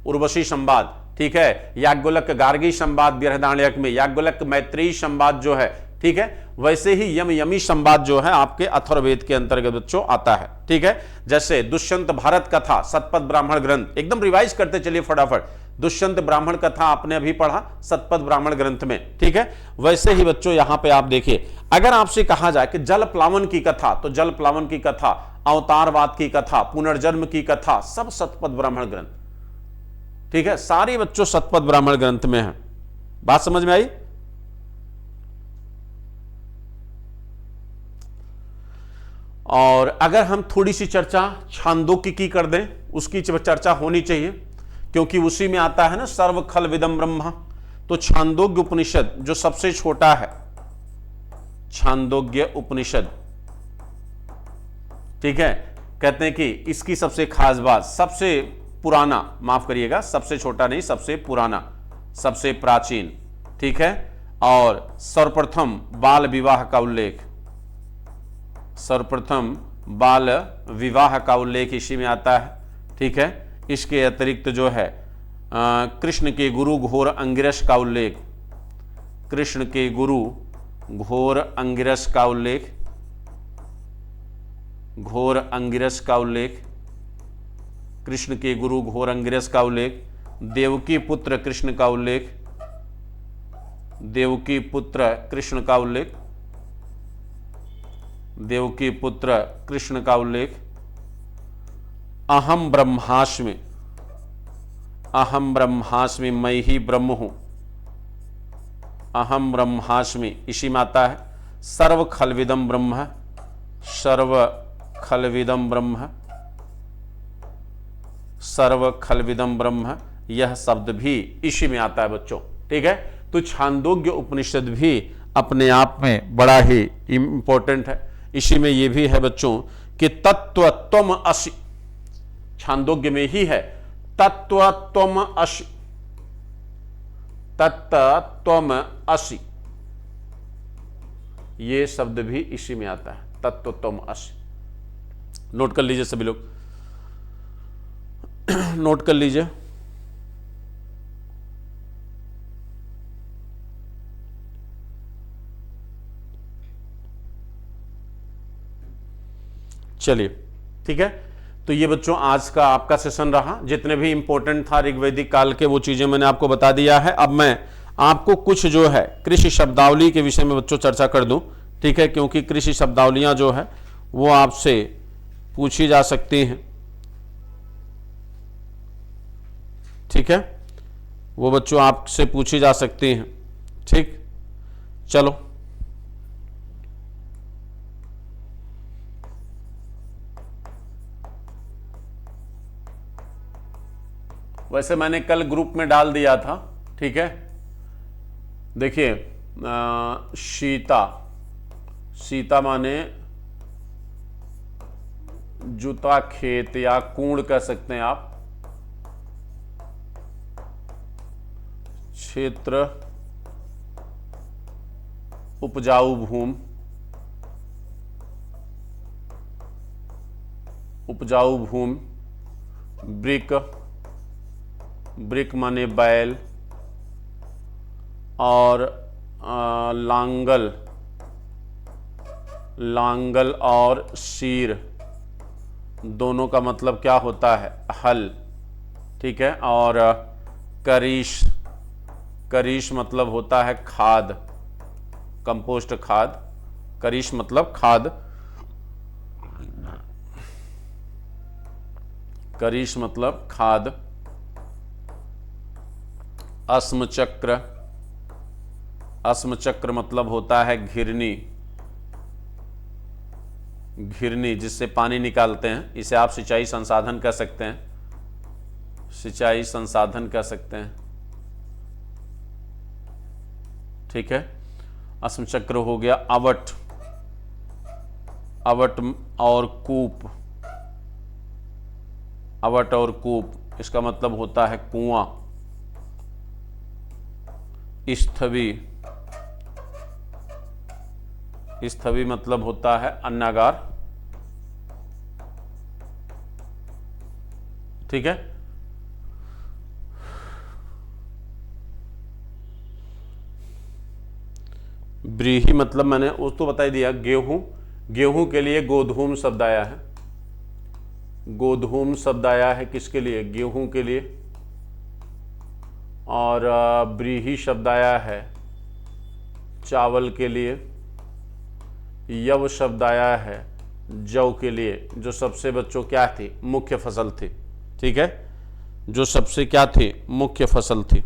उर्वशी संवाद, ठीक है, याज्ञवल्क्य गार्गी संवाद बृहदारण्यक में, याज्ञवल्क्य मैत्रेयी संवाद जो है, ठीक है, वैसे ही यम यमी संवाद जो है आपके अथर्ववेद के अंतर्गत बच्चों आता है, ठीक है। जैसे दुष्यंत भारत कथा, शतपथ ब्राह्मण ग्रंथ, एकदम रिवाइज करते चलिए फटाफट। दुष्यंत ब्राह्मण कथा आपने अभी पढ़ा शतपथ ब्राह्मण ग्रंथ में, ठीक है। वैसे ही बच्चों यहां पे आप देखिए, अगर आपसे कहा जाए कि जल प्लावन की कथा, तो जल प्लावन की कथा, अवतारवाद की कथा, पुनर्जन्म की कथा, सब शतपथ ब्राह्मण ग्रंथ, ठीक है, सारी बच्चों शतपथ ब्राह्मण ग्रंथ में है। बात समझ में आई? और अगर हम थोड़ी सी चर्चा छांदोग्य की कर दें, उसकी चर्चा होनी चाहिए। क्योंकि उसी में आता है ना सर्व खल विदम ब्रह्मा। तो छांदोग्य उपनिषद जो सबसे छोटा है, छांदोग्य उपनिषद, ठीक है, कहते हैं कि इसकी सबसे खास बात, सबसे पुराना, माफ करिएगा, सबसे छोटा नहीं, सबसे पुराना, सबसे प्राचीन, ठीक है, और सर्वप्रथम बाल विवाह का उल्लेख, सर्वप्रथम बाल विवाह का उल्लेख इसी में आता है, ठीक है। इसके अतिरिक्त जो है कृष्ण के गुरु घोर अंगिरस का उल्लेख, कृष्ण के गुरु घोर अंगिरस का उल्लेख, घोर अंगिरस का उल्लेख, कृष्ण के गुरु घोर अंगिरस का उल्लेख, देवकी पुत्र कृष्ण का उल्लेख, देवकी पुत्र कृष्ण का उल्लेख, देवकी पुत्र कृष्ण का उल्लेख, अहम ब्रह्मास्मि, अहम ब्रह्मास्मि, मैं ही ब्रह्म हूं, अहम ब्रह्मास्मि इसी में आता है, सर्व खलविदम ब्रह्म, सर्व खलविदम ब्रह्म, सर्व खलविदम ब्रह्म, यह शब्द भी इसी में आता है बच्चों, ठीक है। तो छांदोग्य उपनिषद भी अपने आप में बड़ा ही इंपॉर्टेंट है। इसी में यह भी है बच्चों कि तत्व त्वम असि, छांदोग्य में ही है तत्व त्वम असि, तत्व त्वम असि, ये शब्द भी इसी में आता है, तत्व त्वम असि। नोट कर लीजिए सभी लोग, नोट कर लीजिए। चलिए, ठीक है। तो ये बच्चों आज का आपका सेशन रहा, जितने भी इंपॉर्टेंट था ऋग्वैदिक काल के वो चीजें मैंने आपको बता दिया है। अब मैं आपको कुछ जो है कृषि शब्दावली के विषय में बच्चों चर्चा कर दूं, ठीक है, क्योंकि कृषि शब्दावलियां जो है वो आपसे पूछी जा सकती हैं, ठीक है, वो बच्चों आपसे पूछी जा सकती हैं, ठीक। चलो, वैसे मैंने कल ग्रुप में डाल दिया था, ठीक है। देखिए सीता, सीता माने जूता खेत या कूड़ कह सकते हैं आप, क्षेत्र उपजाऊ भूमि, उपजाऊ भूमि, ब्रिक, ब्रिक माने बैल, और लांगल, लांगल और शीर दोनों का मतलब क्या होता है, हल, ठीक है। और करीश, करीश मतलब होता है खाद, कंपोस्ट खाद, करीश मतलब खाद, करीश मतलब खाद। अस्म चक्र, अस्म चक्र मतलब होता है घिरनी, घिरनी जिससे पानी निकालते हैं, इसे आप सिंचाई संसाधन कह सकते हैं, सिंचाई संसाधन कह सकते हैं, ठीक है। अस्म चक्र हो गया। अवट, अवट और कूप, अवट और कूप इसका मतलब होता है कुआं। स्थवी, स्थवी मतलब होता है अन्नागार, ठीक है। ब्रीही मतलब मैंने वो तो बता ही दिया, गेहूं, गेहूं के लिए गोधूम शब्द आया है, गोधूम शब्द आया है किसके लिए, गेहूं के लिए। और ब्रीही शब्द आया है चावल के लिए। यव शब्द आया है जौ के लिए, जो सबसे बच्चों क्या थी, मुख्य फसल थी, ठीक है, जो सबसे क्या थी, मुख्य फसल थी।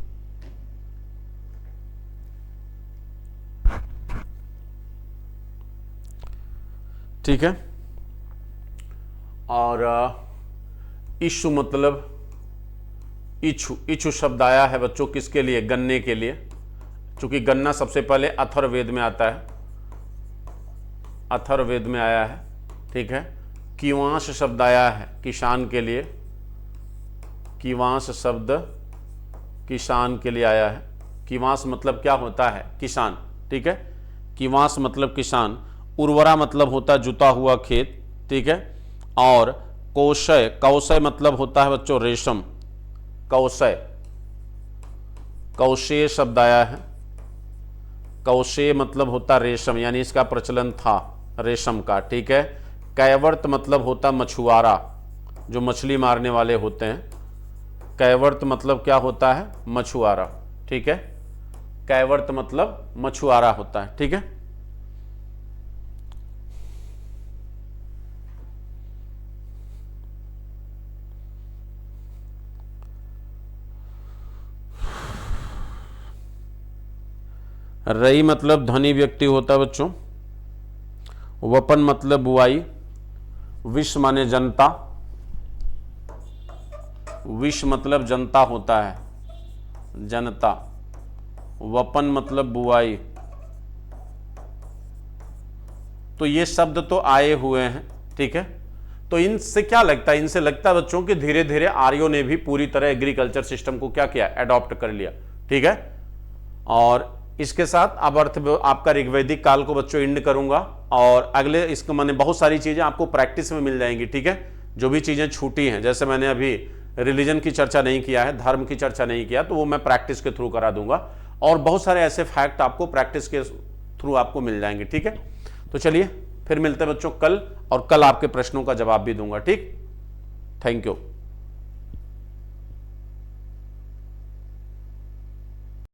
ठीक है। और इशु मतलब इच्छु, इच्छु शब्द आया है बच्चों किसके लिए? गन्ने के लिए, क्योंकि गन्ना सबसे पहले अथर्ववेद में आता है, अथर्ववेद में आया है, ठीक है। कीवांश शब्द आया है किसान के लिए, कीवांश शब्द किसान के लिए आया है। कीवांश मतलब क्या होता है? किसान, ठीक है। कीवांश मतलब किसान। उर्वरा मतलब होता है जुता हुआ खेत, ठीक है। और कौशय, कौशय मतलब होता है बच्चों रेशम, कौशय, कौशेय शब्द आया है, कौशेय मतलब होता रेशम, यानी इसका प्रचलन था रेशम का, ठीक है। कैवर्त मतलब होता मछुआरा, जो मछली मारने वाले होते हैं। कैवर्त मतलब क्या होता है? मछुआरा, ठीक है। कैवर्त मतलब मछुआरा होता है, ठीक है। रई मतलब धनी व्यक्ति होता है बच्चों। वपन मतलब बुआई। विष माने जनता, विष मतलब जनता होता है, जनता। वपन मतलब बुआई। तो ये शब्द तो आए हुए हैं, ठीक है। तो इनसे क्या लगता है? इनसे लगता है बच्चों कि धीरे धीरे आर्यों ने भी पूरी तरह एग्रीकल्चर सिस्टम को क्या किया? एडॉप्ट कर लिया, ठीक है। और इसके साथ अब अर्थ आपका ऋग्वैदिक काल को बच्चों एंड करूंगा, और अगले इसको मैंने बहुत सारी चीजें आपको प्रैक्टिस में मिल जाएंगी, ठीक है। जो भी चीजें छूटी हैं, जैसे मैंने अभी रिलीजन की चर्चा नहीं किया है, धर्म की चर्चा नहीं किया, तो वो मैं प्रैक्टिस के थ्रू करा दूंगा, और बहुत सारे ऐसे फैक्ट आपको प्रैक्टिस के थ्रू आपको मिल जाएंगे, ठीक है। तो चलिए फिर मिलते हैं बच्चों कल, और कल आपके प्रश्नों का जवाब भी दूंगा, ठीक। Thank you.